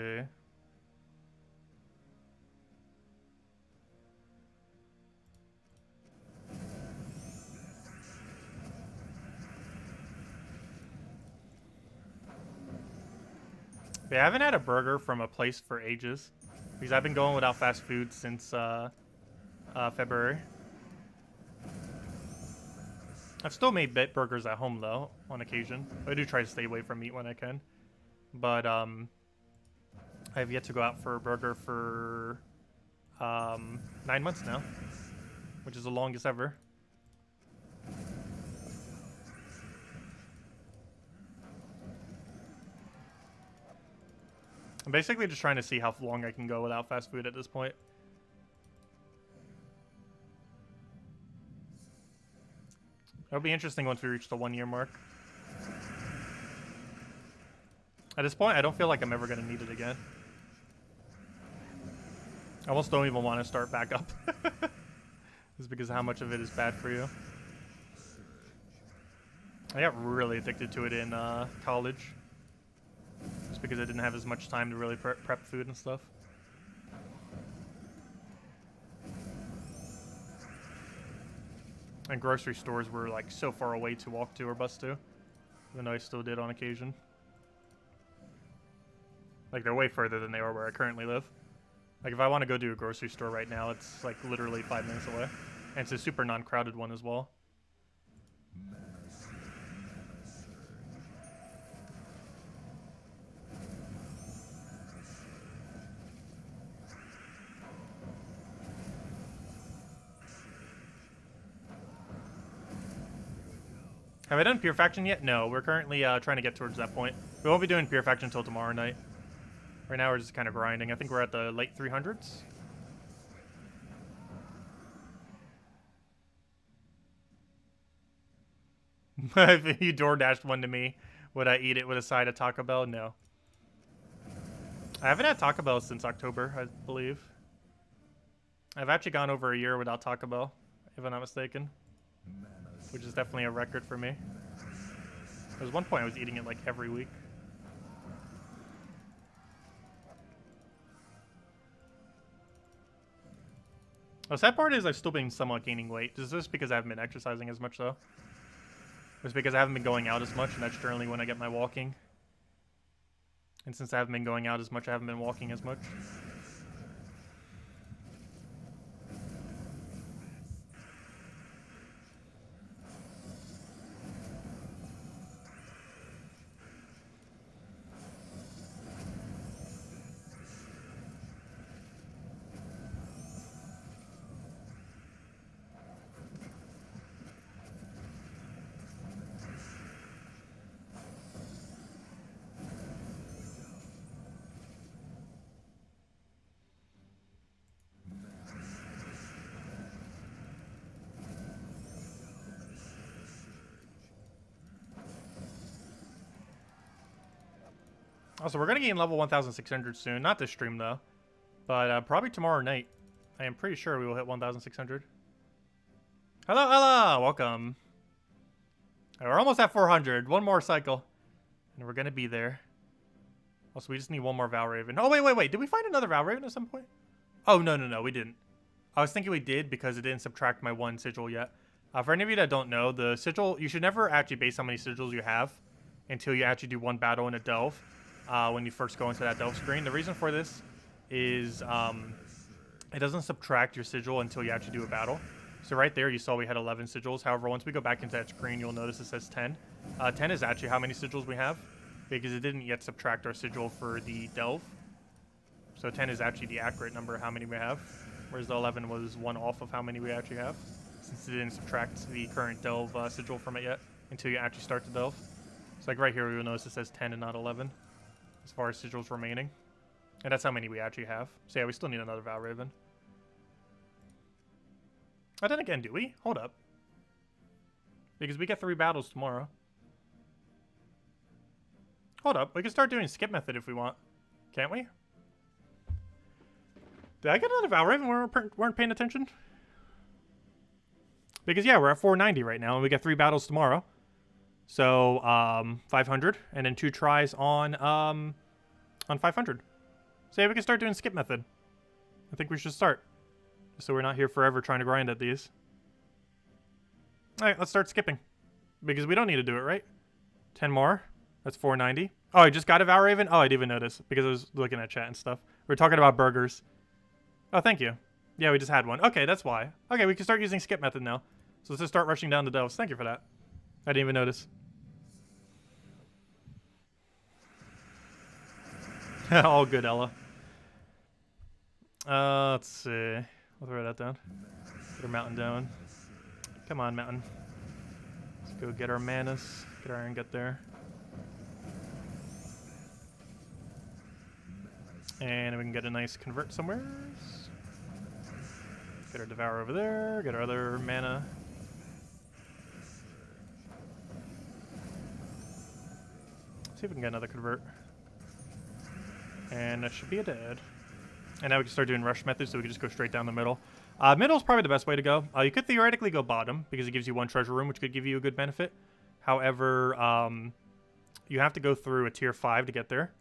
Yeah, I haven't had a burger from a place for ages because I've been going without fast food since February. I've still made burgers at home though, on occasion. I do try to stay away from meat when I can. But I've yet to go out for a burger for 9 months now, which is the longest ever. I'm basically just trying to see how long I can go without fast food at this point. It'll be interesting once we reach the 1 year mark. At this point, I don't feel like I'm ever going to need it again. I almost don't even want to start back up. Just because of how much of it is bad for you. I got really addicted to it in college. Just because I didn't have as much time to really prep food and stuff. And grocery stores were like so far away to walk to or bus to. Even though I still did on occasion. Like, they're way further than they are where I currently live. Like, if I want to go to a grocery store right now, it's, like, literally 5 minutes away. And it's a super non-crowded one as well. Have I done Pure Faction yet? No, we're currently trying to get towards that point. We won't be doing Pure Faction until tomorrow night. Right now we're just kind of grinding. I think we're at the late 300s. If you DoorDashed one to me, would I eat it with a side of Taco Bell? No. I haven't had Taco Bell since October, I believe. I've actually gone over a year without Taco Bell, if I'm not mistaken. Which is definitely a record for me. There was one point I was eating it like every week. The sad part is I've still been somewhat gaining weight. Is this because I haven't been exercising as much though? It's because I haven't been going out as much, and that's generally when I get my walking. And since I haven't been going out as much, I haven't been walking as much. Also, we're going to gain level 1,600 soon. Not this stream, though. But probably tomorrow night. I am pretty sure we will hit 1,600. Hello, hello! Welcome. Right, we're almost at 400. One more cycle. And we're going to be there. Also, we just need one more Valraven. Oh, wait. Did we find another Valraven at some point? Oh, no. We didn't. I was thinking we did because it didn't subtract my one sigil yet. For any of you that don't know, the sigil... You should never actually base how many sigils you have until you actually do one battle in a delve. When you first go into that delve screen. The reason for this is it doesn't subtract your sigil until you actually do a battle. So right there, you saw we had 11 sigils. However, once we go back into that screen, you'll notice it says 10. 10 is actually how many sigils we have, because it didn't yet subtract our sigil for the delve. So 10 is actually the accurate number of how many we have, whereas the 11 was one off of how many we actually have, since it didn't subtract the current delve sigil from it yet until you actually start to delve. So like right here, we will notice it says 10 and not 11 as far as sigils remaining. And that's how many we actually have. So yeah, we still need another Valraven. Oh, then again, do we? Hold up. Because we get 3 battles tomorrow. Hold up. We can start doing skip method if we want. Can't we? Did I get another Valraven when we weren't paying attention? Because yeah, we're at 490 right now, and we get 3 battles tomorrow. So 500, and then 2 tries on 500. So yeah, we can start doing skip method. I think we should start, so we're not here forever trying to grind at these. All right, let's start skipping, because we don't need to do it, right? 10 more. That's 490. Oh, I just got a Valraven? Oh, I didn't even notice, because I was looking at chat and stuff. We're talking about burgers. Oh, thank you. Yeah, we just had one. Okay, that's why. Okay, we can start using skip method now. So let's just start rushing down the delves. Thank you for that. I didn't even notice. All good, Ella. Let's see. We'll throw that down. Get our mountain down. Come on, mountain. Let's go get our manas. Get our iron gut there. And we can get a nice convert somewhere. Get our Devour over there. Get our other mana. See if we can get another convert. And that should be a dead. And now we can start doing rush methods, so we can just go straight down the middle. Middle is probably the best way to go. You could theoretically go bottom, because it gives you 1 treasure room, which could give you a good benefit. However, you have to go through a tier 5 to get there.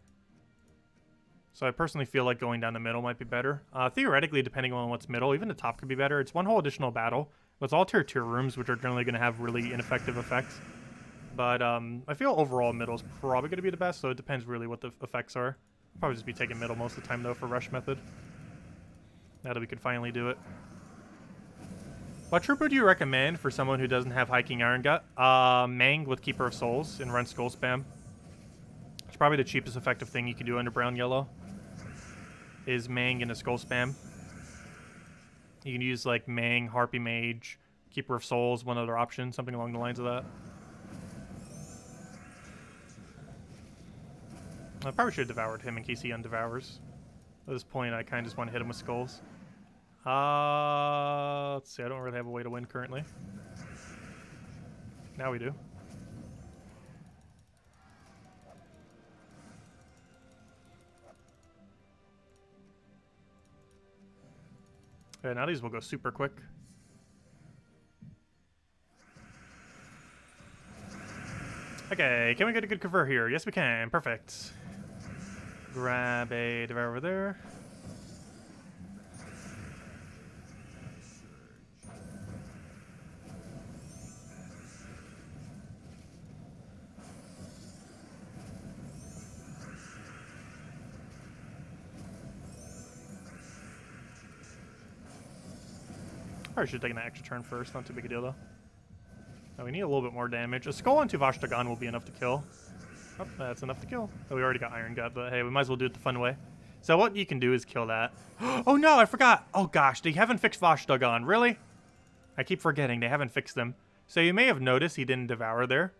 So I personally feel like going down the middle might be better. Theoretically, depending on what's middle, even the top could be better. It's 1 whole additional battle. But it's all tier 2 rooms, which are generally going to have really ineffective effects. But I feel overall middle is probably going to be the best, so it depends really what the effects are. Probably just be taking middle most of the time, though, for rush method. Now that we could finally do it. What trooper do you recommend for someone who doesn't have hiking iron gut? Mang with Keeper of Souls and run skull spam. It's probably the cheapest effective thing you can do under brown yellow. Is Mang and a skull spam. You can use like Mang, Harpy Mage, Keeper of Souls, one other option, something along the lines of that. I probably should have devoured him in case he undevours. At this point, I kind of just want to hit him with skulls. Let's see, I don't really have a way to win currently. Now we do. Okay, now these will go super quick. Okay, can we get a good cover here? Yes, we can. Perfect. Grab a Devour over there. Probably should have taken an extra turn first. Not too big a deal, though. Now we need a little bit more damage. A Skull on 2 Vashtagan will be enough to kill. Oh, that's enough to kill. Oh, we already got Iron Gut, but hey, we might as well do it the fun way. So what you can do is kill that. Oh no, I forgot. Oh gosh, they haven't fixed Vashtagan. Really? I keep forgetting. They haven't fixed them. So you may have noticed he didn't Devour there.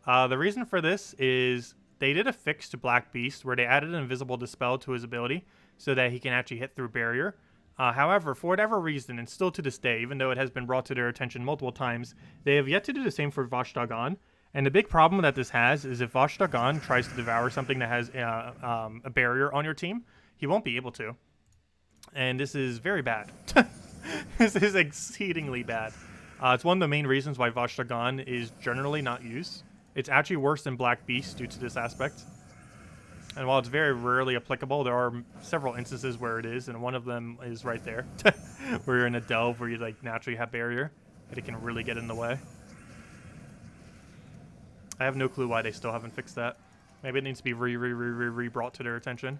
The reason for this is they did a fix to Black Beast where they added an Invisible Dispel to his ability so that he can actually hit through barrier. However, for whatever reason, and still to this day, even though it has been brought to their attention multiple times, they have yet to do the same for Vashtagan. And the big problem that this has is if Vashtagan tries to devour something that has a barrier on your team, he won't be able to. And this is very bad. This is exceedingly bad. It's one of the main reasons why Vashtagan is generally not used. It's actually worse than Black Beast due to this aspect. And while it's very rarely applicable, there are several instances where it is, and one of them is right there, where you're in a delve where you like naturally have barrier, and it can really get in the way. I have no clue why they still haven't fixed that. Maybe it needs to be re-brought to their attention.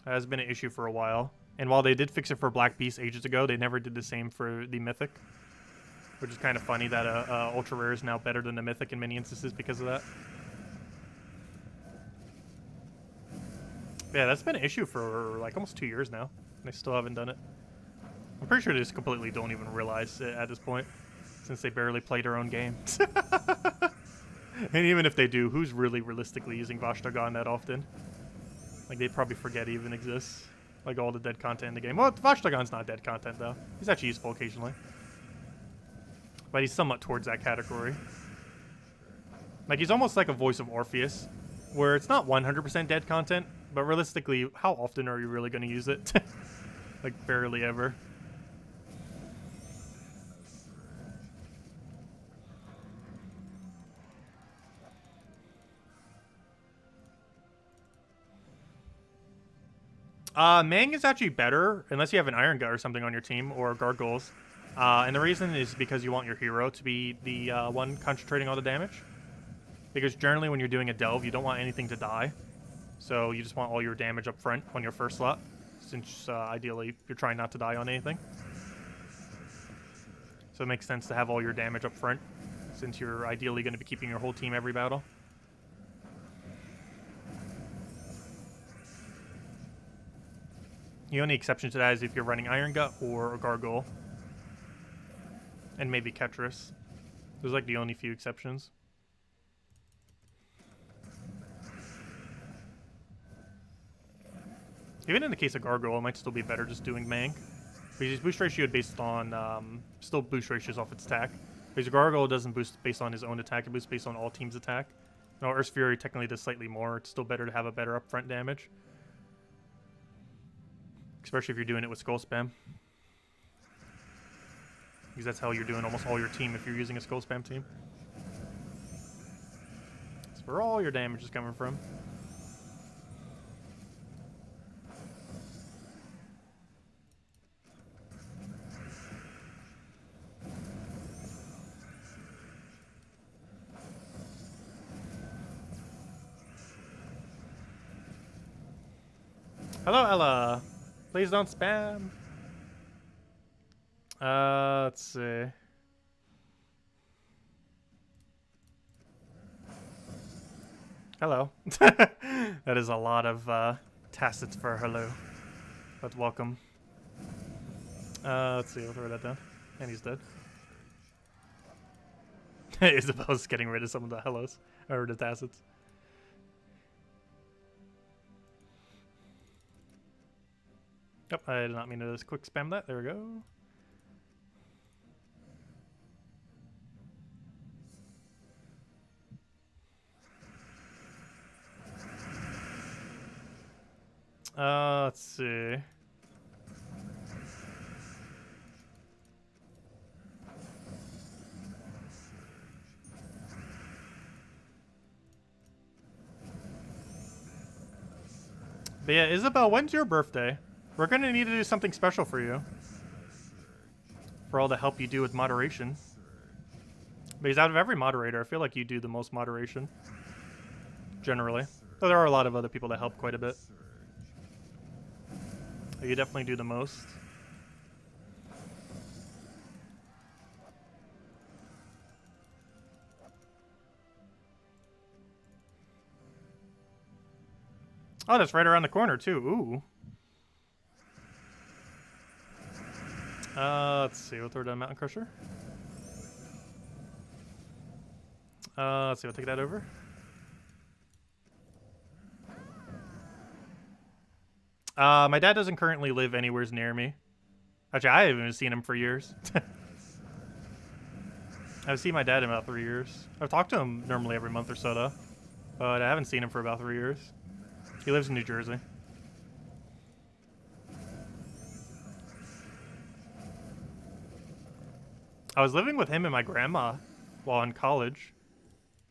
It has been an issue for a while. And while they did fix it for Black Beast ages ago, they never did the same for the Mythic. Which is kind of funny that Ultra Rare is now better than the Mythic in many instances because of that. Yeah, that's been an issue for like almost 2 years now. They still haven't done it. I'm pretty sure they just completely don't even realize it at this point, since they barely play their own game. And even if they do, who's really realistically using Vashtagan that often? Like, they'd probably forget it even exists. Like, all the dead content in the game. Well, Vashtagan's not dead content, though. He's actually useful occasionally. But he's somewhat towards that category. Like, he's almost like a voice of Orpheus, where it's not 100% dead content, but realistically, how often are you really going to use it? Like, barely ever. Mang is actually better, unless you have an Iron Gut or something on your team, or Gargoyles. And the reason is because you want your hero to be the one concentrating all the damage. Because generally when you're doing a delve, you don't want anything to die. So you just want all your damage up front on your first slot, since ideally you're trying not to die on anything. So it makes sense to have all your damage up front, since you're ideally going to be keeping your whole team every battle. The only exception to that is if you're running Iron Gut or a Gargoyle. And maybe Ketris. Those are like the only few exceptions. Even in the case of Gargoyle, it might still be better just doing Mang. Because his boost ratio is based on, still boost ratios off its attack. Because Gargoyle doesn't boost based on his own attack, it boosts based on all teams' attack. No, Earth's Fury technically does slightly more. It's still better to have a better upfront damage. Especially if you're doing it with Skull Spam. Because that's how you're doing almost all your team if you're using a Skull Spam team. That's where all your damage is coming from. Hello, Ella. Please don't spam. Let's see. Hello. That is a lot of tacets for hello. But welcome. Let's see, we'll throw that down. And he's dead. Isabel's getting rid of some of the hellos. Or the tacets. Yep, I did not mean to just quick spam that. There we go. Let's see. But yeah, Isabel, when's your birthday? We're gonna need to do something special for you. For all the help you do with moderation. Because out of every moderator, I feel like you do the most moderation. Generally. Though there are a lot of other people that help quite a bit. But you definitely do the most. Oh, that's right around the corner, too. Ooh. Let's see. We'll throw down Mountain Crusher. Let's see. We'll take that over. My dad doesn't currently live anywhere near me. Actually, I haven't even seen him for years. I've seen my dad in about 3 years. I've talked to him normally every month or so, though. But I haven't seen him for about 3 years. He lives in New Jersey. I was living with him and my grandma while in college.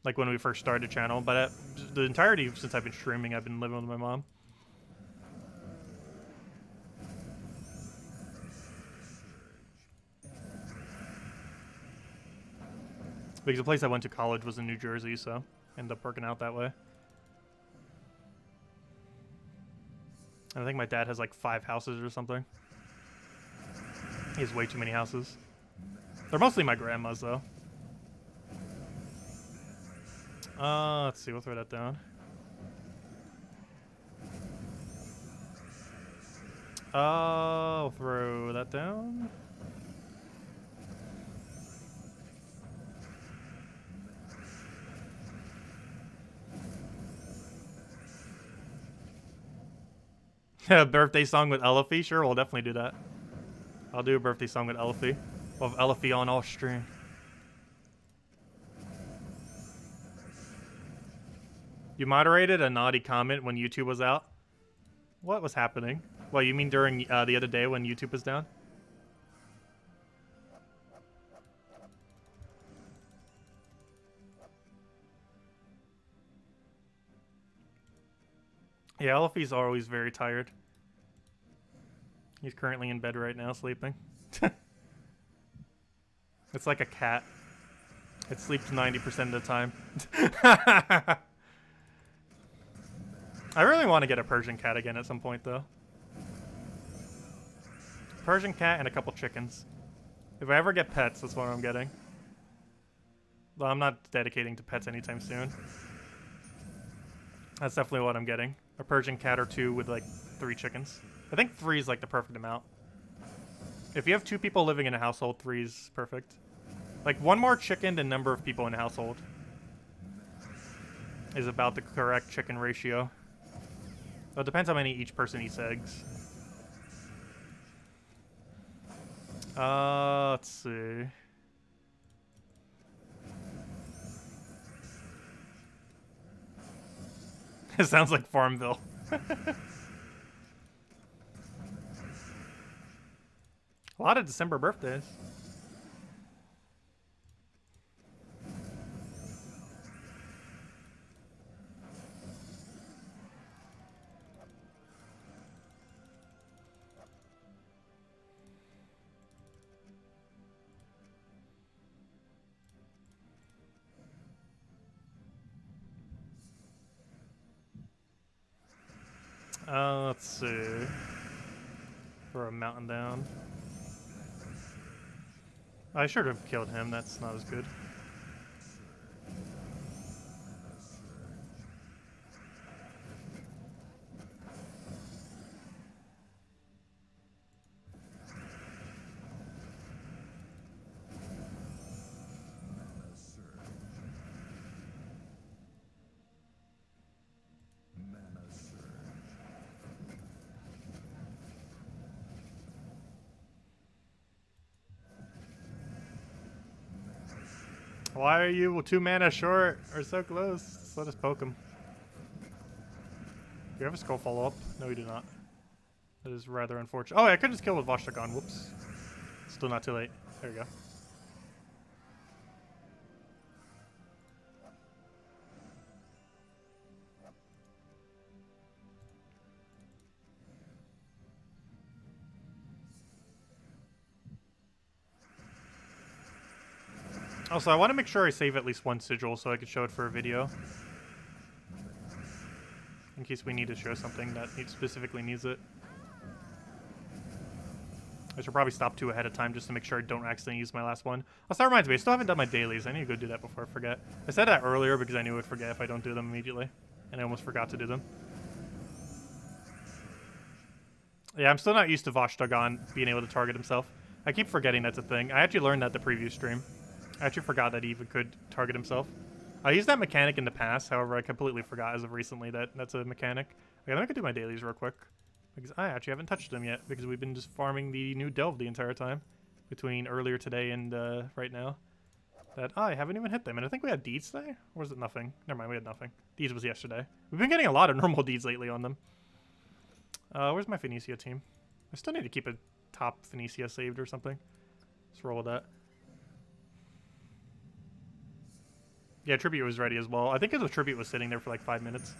Like when we first started the channel. But the entirety since I've been streaming, I've been living with my mom. Because the place I went to college was in New Jersey, so ended up working out that way. I think my dad has like 5 houses or something. He has way too many houses. They're mostly my grandma's though. Let's see, we'll throw that down. I'll throw that down. Birthday song with elhay? Sure, we'll definitely do that. I'll do a birthday song with elhay. We'll have elhay on all stream. You moderated a naughty comment when YouTube was out? What was happening? Well, you mean during the other day when YouTube was down? Yeah, elhay's always very tired. He's currently in bed right now, sleeping. It's like a cat. It sleeps 90% of the time. I really want to get a Persian cat again at some point, though. Persian cat and a couple chickens. If I ever get pets, that's what I'm getting. Well, I'm not dedicating to pets anytime soon. That's definitely what I'm getting. A Persian cat or 2 with like 3 chickens. I think 3 is like the perfect amount. If you have 2 people living in a household, 3 is perfect. Like 1 more chicken than number of people in a household is about the correct chicken ratio. Well, it depends how many each person eats eggs. Let's see. It sounds like Farmville. A lot of December birthdays. Let's see. Throw a mountain down. I should have killed him. That's not as good. Why are you 2 mana short or so close? Just let us poke him. Do you have a skull follow up? No, we do not. That is rather unfortunate. Oh, I could just kill with Vashtagon. Whoops. Still not too late. There we go. Also, I want to make sure I save at least 1 sigil so I can show it for a video. In case we need to show something that specifically needs it. I should probably stop 2 ahead of time just to make sure I don't accidentally use my last one. Also, that reminds me, I still haven't done my dailies. I need to go do that before I forget. I said that earlier because I knew I'd forget if I don't do them immediately. And I almost forgot to do them. Yeah, I'm still not used to Vashtagon being able to target himself. I keep forgetting that's a thing. I actually learned that the previous stream. I actually forgot that he even could target himself. I used that mechanic in the past, however, I completely forgot as of recently that that's a mechanic. Okay, let me go do my dailies real quick. Because I actually haven't touched them yet, because we've been just farming the new delve the entire time. Between earlier today and right now. That I haven't even hit them. And I think we had deeds today? Or was it nothing? Never mind, we had nothing. Deeds was yesterday. We've been getting a lot of normal deeds lately on them. Where's my Phoenicia team? I still need to keep a top Phoenicia saved or something. Let's roll with that. Yeah, Tribute was ready as well. I think the Tribute was sitting there for like 5 minutes.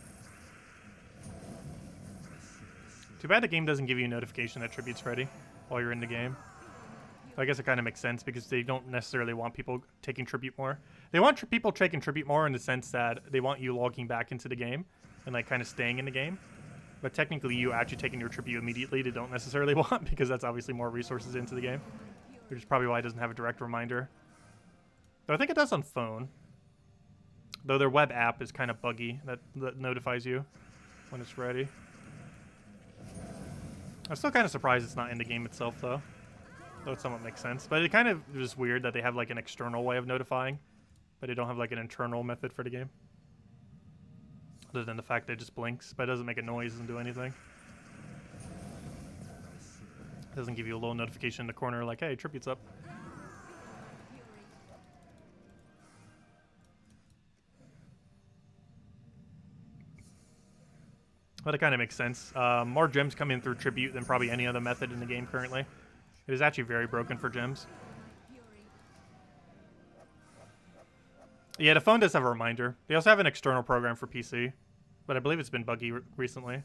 Too bad the game doesn't give you a notification that Tribute's ready while you're in the game. I guess it kind of makes sense because they don't necessarily want people taking Tribute more. They want people taking Tribute more in the sense that they want you logging back into the game and like kind of staying in the game. But technically, you actually taking your tribute immediately they don't necessarily want, because that's obviously more resources into the game. Which is probably why it doesn't have a direct reminder. Though I think it does on phone. Though their web app is kind of buggy, that notifies you when it's ready. I'm still kind of surprised it's not in the game itself, though. Though it somewhat makes sense. But it kind of is weird that they have, like, an external way of notifying. But they don't have, like, an internal method for the game. Other than the fact that it just blinks, but it doesn't make a noise and do anything. It doesn't give you a little notification in the corner like, hey, tribute's up. But it kind of makes sense. More gems come in through tribute than probably any other method in the game currently. It is actually very broken for gems. Yeah, the phone does have a reminder. They also have an external program for PC, but I believe it's been buggy recently.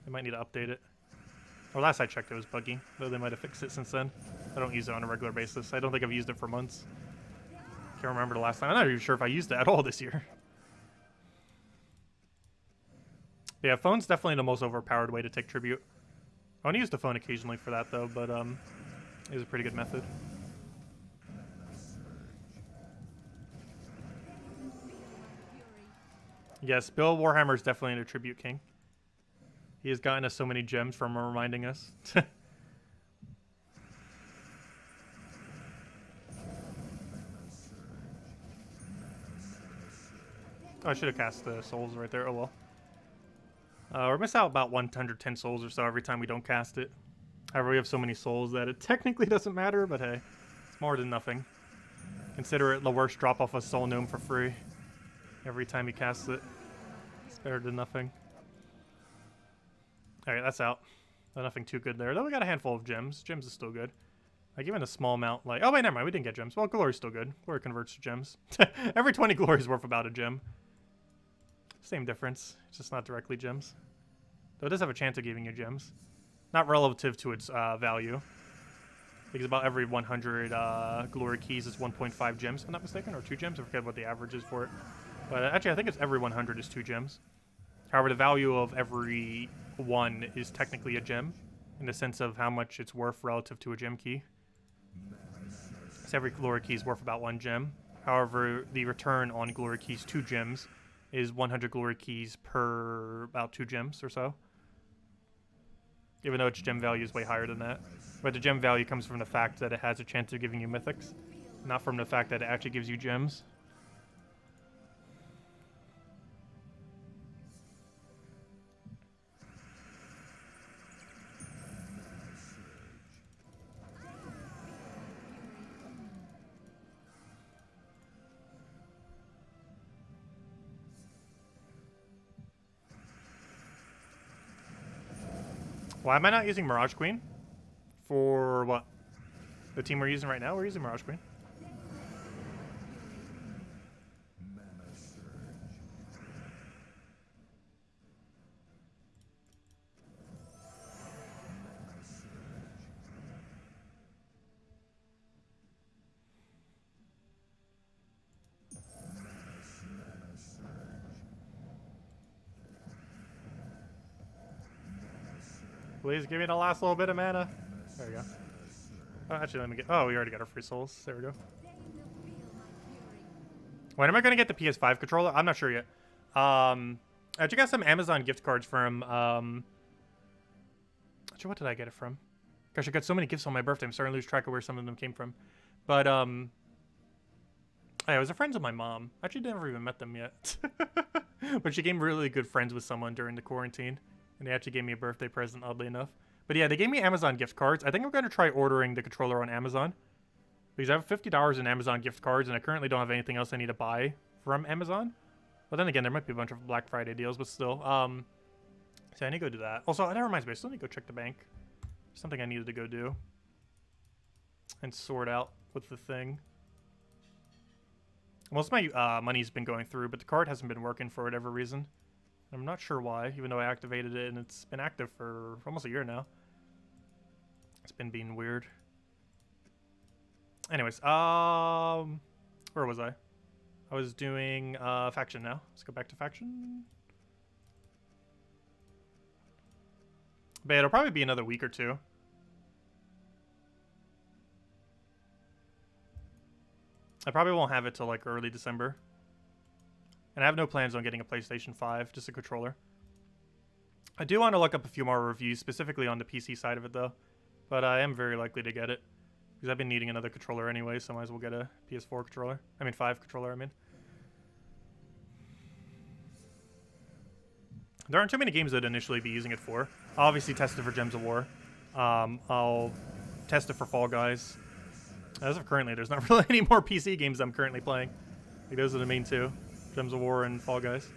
They might need to update it. Or last I checked, it was buggy, though they might have fixed it since then. I don't use it on a regular basis. I don't think I've used it for months. Can't remember the last time. I'm not even sure if I used it at all this year. Yeah, phone's definitely the most overpowered way to take tribute. I want to use the phone occasionally for that, though, but it's a pretty good method. Yes, Bill Warhammer's definitely a tribute king. He has gotten us so many gems from reminding us. Oh, I should have cast the souls right there. Oh well. We're missing out about 110 souls or so every time we don't cast it. However, we have so many souls that it technically doesn't matter, but hey, it's more than nothing. Consider it the worst drop off a soul gnome for free. Every time he casts it. It's better than nothing. Alright, that's out. Nothing too good there. Though we got a handful of gems. Gems is still good. Like, even a small amount, like... Oh, wait, never mind. We didn't get gems. Well, glory's still good. Glory converts to gems. Every 20 glory is worth about a gem. Same difference. It's just not directly gems. Though it does have a chance of giving you gems. Not relative to its value. Because about every 100 glory keys is 1.5 gems, if I'm not mistaken. Or 2 gems. I forget what the average is for it. But actually, I think it's every 100 is 2 gems. However, the value of every one is technically a gem, in the sense of how much it's worth relative to a gem key. So every glory key is worth about 1 gem. However, the return on glory keys 2 gems is 100 glory keys per about 2 gems or so. Even though its gem value is way higher than that. But the gem value comes from the fact that it has a chance of giving you mythics, not from the fact that it actually gives you gems. Why am I not using Mirage Queen? For what? The team we're using right now? We're using Mirage Queen. Please give me the last little bit of mana. There we go. Oh, actually, let me get... Oh, we already got our free souls. There we go. When am I going to get the PS5 controller? I'm not sure yet. I actually got some Amazon gift cards from... Actually, what did I get it from? Gosh, I got so many gifts on my birthday. I'm starting to lose track of where some of them came from. But, yeah, it was a friends of my mom. I actually never even met them yet. But she became really good friends with someone during the quarantine. And they actually gave me a birthday present, oddly enough. But yeah, they gave me Amazon gift cards. I think I'm going to try ordering the controller on Amazon. Because I have $50 in Amazon gift cards, and I currently don't have anything else I need to buy from Amazon. But then again, there might be a bunch of Black Friday deals, but still. So I need to go do that. Also, that reminds me, I still need to go check the bank. Something I needed to go do. And sort out with the thing. Most of my money's been going through, but the card hasn't been working for whatever reason. I'm not sure why, even though I activated it and it's been active for almost a year now. It's been being weird. Anyways, where was I? I was doing faction now. Let's go back to faction. But it'll probably be another week or two. I probably won't have it till like early December. And I have no plans on getting a PlayStation 5, just a controller. I do want to look up a few more reviews, specifically on the PC side of it though. But I am very likely to get it. Because I've been needing another controller anyway, so I might as well get a PS4 controller. I mean 5 controller, I mean. There aren't too many games I'd initially be using it for. I'll obviously test it for Gems of War. I'll test it for Fall Guys. As of currently, there's not really any more PC games I'm currently playing. Like those are the main two. Gems of War and Fall Guys.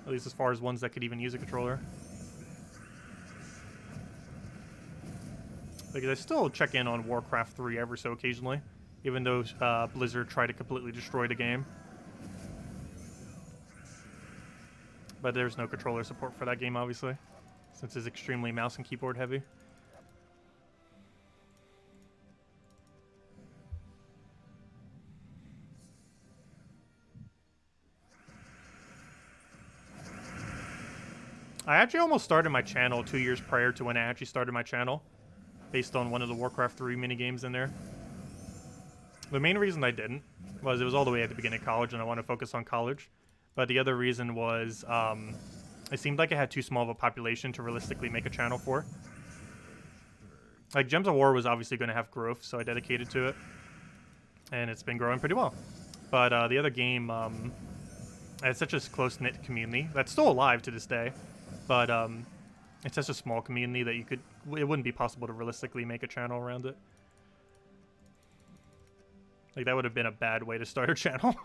At least as far as ones that could even use a controller. Because I still check in on Warcraft 3 ever so occasionally. Even though Blizzard tried to completely destroy the game. But there's no controller support for that game, obviously. Since it's extremely mouse and keyboard heavy. I actually almost started my channel 2 years prior to when I actually started my channel. Based on one of the Warcraft 3 minigames in there. The main reason I didn't was it was all the way at the beginning of college and I wanted to focus on college. But the other reason was it seemed like it had too small of a population to realistically make a channel for. Like, Gems of War was obviously going to have growth, so I dedicated to it. And it's been growing pretty well. But the other game had such a close-knit community that's still alive to this day. But it's such a small community that it wouldn't be possible to realistically make a channel around it. Like, that would have been a bad way to start a channel.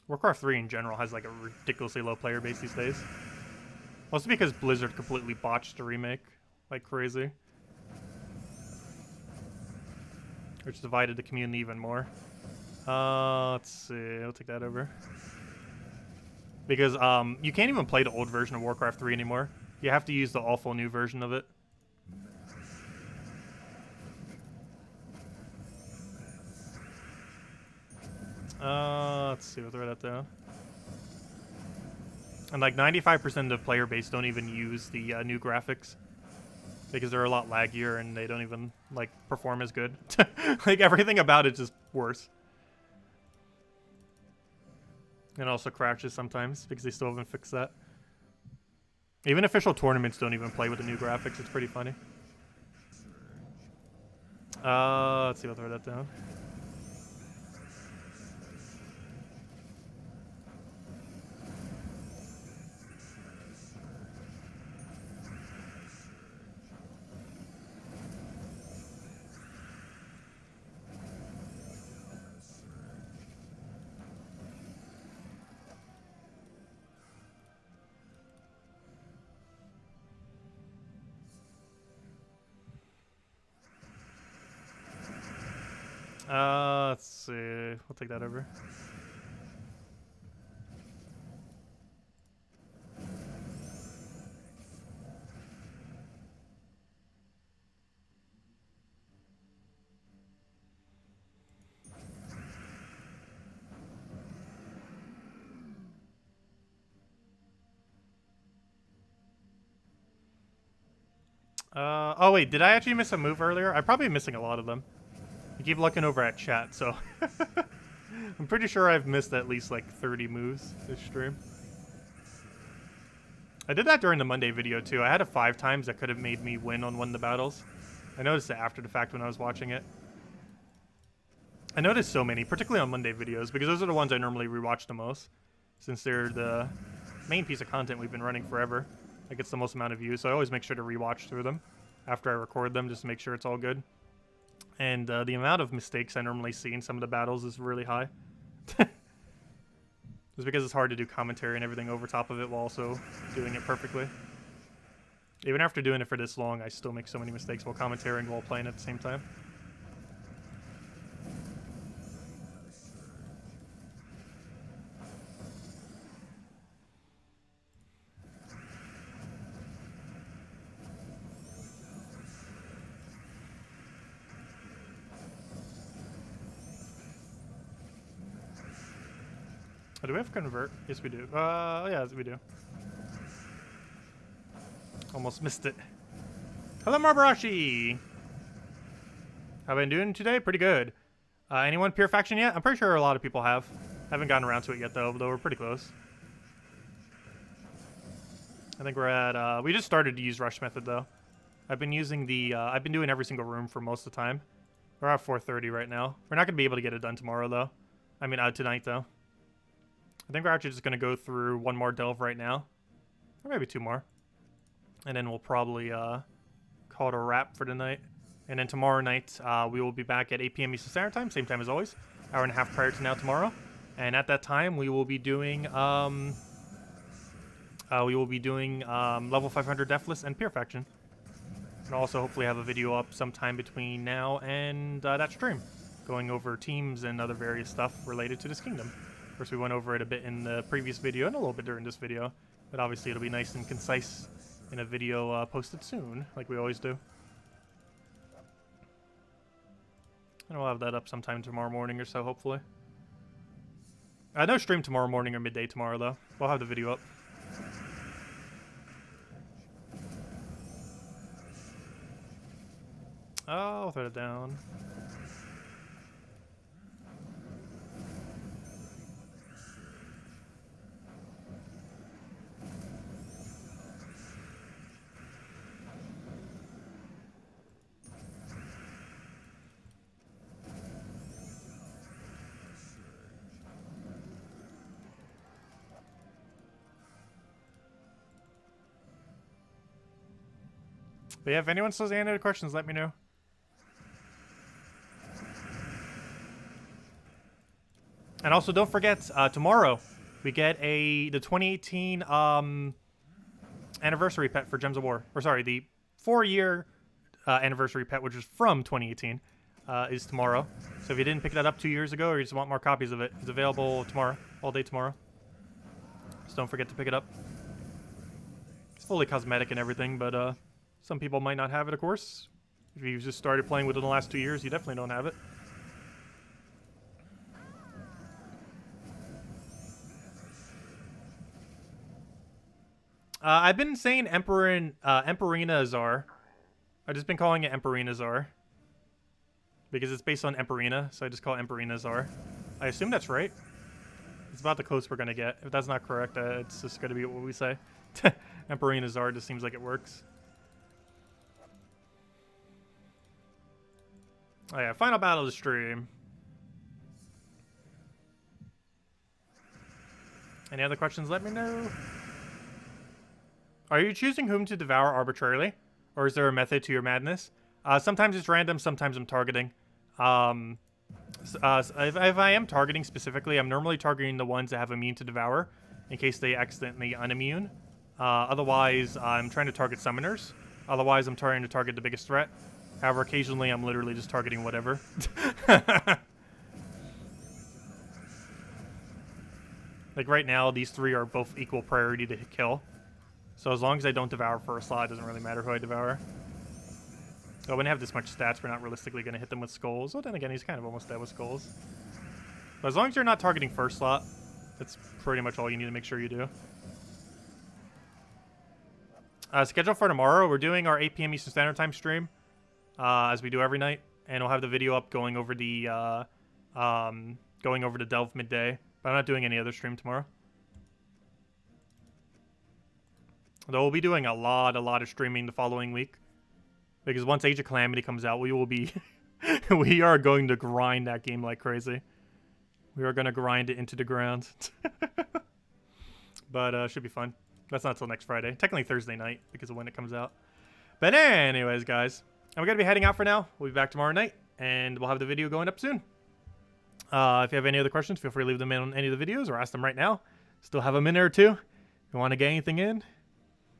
Warcraft 3 in general has like a ridiculously low player base these days. Also because Blizzard completely botched the remake like crazy. Which divided the community even more. Let's see, I'll take that over. Because you can't even play the old version of Warcraft 3 anymore. You have to use the awful new version of it. Let's see, we'll throw that down. And like 95% of the player base don't even use the new graphics. Because they're a lot laggier and they don't even like perform as good. Like everything about it's just worse. And also crashes sometimes because they still haven't fixed that. Even official tournaments don't even play with the new graphics. It's pretty funny. Let's see, I'll throw that down. Let's see. We'll take that over. Oh wait, did I actually miss a move earlier? I'm probably missing a lot of them. I keep looking over at chat, so I'm pretty sure I've missed at least like 30 moves this stream. I did that during the Monday video too. I had a 5 times that could have made me win on one of the battles. I noticed it after the fact when I was watching it. I noticed so many, particularly on Monday videos, because those are the ones I normally rewatch the most, since they're the main piece of content we've been running forever. That gets the most amount of views, so I always make sure to rewatch through them after I record them, just to make sure it's all good. And the amount of mistakes I normally see in some of the battles is really high. Just because it's hard to do commentary and everything over top of it while also doing it perfectly. Even after doing it for this long, I still make so many mistakes while commentating while playing at the same time. Oh, do we have convert? Yes, we do. Yeah, we do. Almost missed it. Hello, Marbarashi. How have I been doing today? Pretty good. Anyone pure faction yet? I'm pretty sure a lot of people have. Haven't gotten around to it yet, though we're pretty close. I think we're at, we just started to use rush method, though. I've been using the, I've been doing every single room for most of the time. We're at 4:30 right now. We're not going to be able to get it done tomorrow, though. I mean, tonight, though. I think we're actually just going to go through one more delve right now. Or maybe two more. And then we'll probably, call it a wrap for tonight. And then tomorrow night, we will be back at 8 p.m. Eastern Standard Time, same time as always. Hour and a half prior to now tomorrow. And at that time, we will be doing, level 500 Deathless and Pure Faction. And also hopefully have a video up sometime between now and that stream, going over teams and other various stuff related to this kingdom. Of course, we went over it a bit in the previous video and a little bit during this video, but obviously it'll be nice and concise in a video posted soon, like we always do. And we'll have that up sometime tomorrow morning or so, hopefully. No stream tomorrow morning or midday tomorrow, though. We'll have the video up. Oh, I'll throw it down. But yeah, if anyone still has any other questions, let me know. And also, don't forget, tomorrow we get the 2018 anniversary pet for Gems of War. Or sorry, the 4-year anniversary pet, which is from 2018, is tomorrow. So if you didn't pick that up 2 years ago or you just want more copies of it, it's available tomorrow, all day tomorrow. So don't forget to pick it up. It's fully cosmetic and everything, but some people might not have it, of course. If you just started playing with it in the last 2 years, you definitely don't have it. I've been saying Emperinazar. I've just been calling it Emperinazar. Because it's based on Emperina, so I just call it Emperinazar. I assume that's right. It's about the close we're going to get. If that's not correct, it's just going to be what we say. Emperinazar just seems like it works. Oh yeah, final battle of the stream. Any other questions, let me know. Are you choosing whom to devour arbitrarily? Or is there a method to your madness? Sometimes it's random, sometimes I'm targeting. If I am targeting specifically, I'm normally targeting the ones that have immune to devour, in case they accidentally unimmune. Otherwise, I'm trying to target summoners. Otherwise, I'm trying to target the biggest threat. However, occasionally I'm literally just targeting whatever. Like right now, these three are both equal priority to kill. So as long as I don't devour first slot, it doesn't really matter who I devour. Oh, when they have this much stats, we're not realistically going to hit them with skulls. Well, then again, he's kind of almost dead with skulls. But as long as you're not targeting first slot, that's pretty much all you need to make sure you do. Schedule for tomorrow, we're doing our 8 p.m. Eastern Standard Time stream, as we do every night. And we'll have the video up going over the Delve midday. But I'm not doing any other stream tomorrow. Though we'll be doing a lot of streaming the following week. Because once Age of Calamity comes out, we will be... we are going to grind that game like crazy. We are going to grind it into the ground. But should be fun. That's not till next Friday. Technically Thursday night, because of when it comes out. But anyways, guys. I'm going to be heading out for now. We'll be back tomorrow night. And we'll have the video going up soon. If you have any other questions, feel free to leave them in on any of the videos or ask them right now. Still have a minute or two. If you want to get anything in.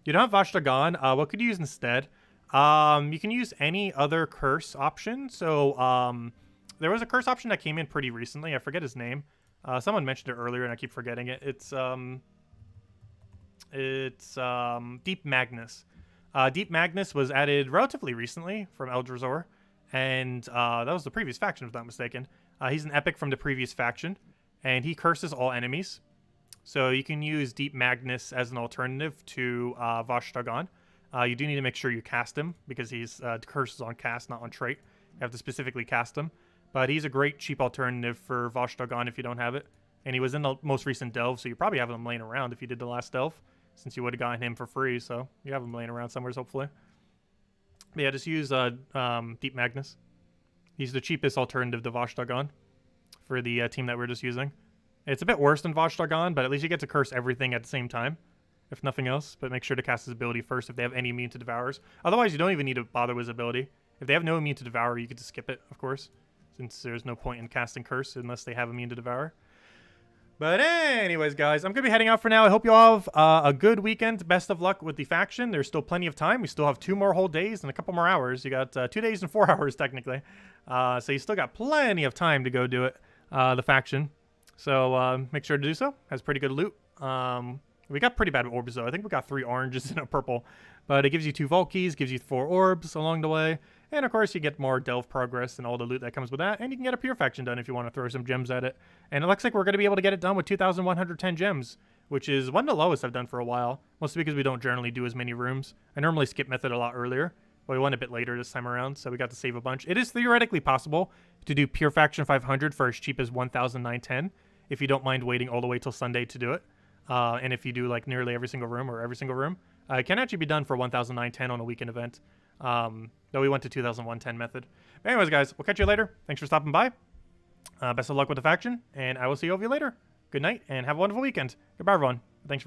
You don't have Vashtagan. What could you use instead? You can use any other curse option. So, there was a curse option that came in pretty recently. I forget his name. Someone mentioned it earlier and I keep forgetting it. It's Deep Magnus. Deep Magnus was added relatively recently from Eldrazi. And, that was the previous faction, if I'm not mistaken. He's an epic from the previous faction. And he curses all enemies. So you can use Deep Magnus as an alternative to Vashtagan. You do need to make sure you cast him because he's curse is on cast, not on trait. You have to specifically cast him. But he's a great cheap alternative for Vashtagan if you don't have it. And he was in the most recent delve, so you probably have him laying around if you did the last delve, since you would have gotten him for free. So you have him laying around somewhere, hopefully. But yeah, just use Deep Magnus. He's the cheapest alternative to Vashtagan for the team that we're just using. It's a bit worse than Vashtagan, but at least you get to curse everything at the same time, if nothing else. But make sure to cast his ability first if they have any immune to Devours. Otherwise, you don't even need to bother with his ability. If they have no immune to Devour, you can just skip it, of course, since there's no point in casting Curse unless they have immune to Devour. But anyways, guys, I'm going to be heading out for now. I hope you all have a good weekend. Best of luck with the faction. There's still plenty of time. We still have 2 more whole days and a couple more hours. You got 2 days and 4 hours, technically. So you still got plenty of time to go do it, the faction. So make sure to do so. Has pretty good loot. We got pretty bad orbs, though. I think we got 3 oranges and a purple. But it gives you 2 vault keys, gives you 4 orbs along the way. And, of course, you get more delve progress and all the loot that comes with that. And you can get a pure faction done if you want to throw some gems at it. And it looks like we're going to be able to get it done with 2,110 gems, which is one of the lowest I've done for a while. Mostly because we don't generally do as many rooms. I normally skip method a lot earlier, but we went a bit later this time around, so we got to save a bunch. It is theoretically possible to do pure faction 500 for as cheap as 1,910 if you don't mind waiting all the way till Sunday to do it. And if you do like nearly every single room or every single room, it can actually be done for 1,910 on a weekend event. Though we went to 2,110 method. But anyways, guys, we'll catch you later. Thanks for stopping by. Best of luck with the faction, and I will see all of you later. Good night, and have a wonderful weekend. Goodbye, everyone.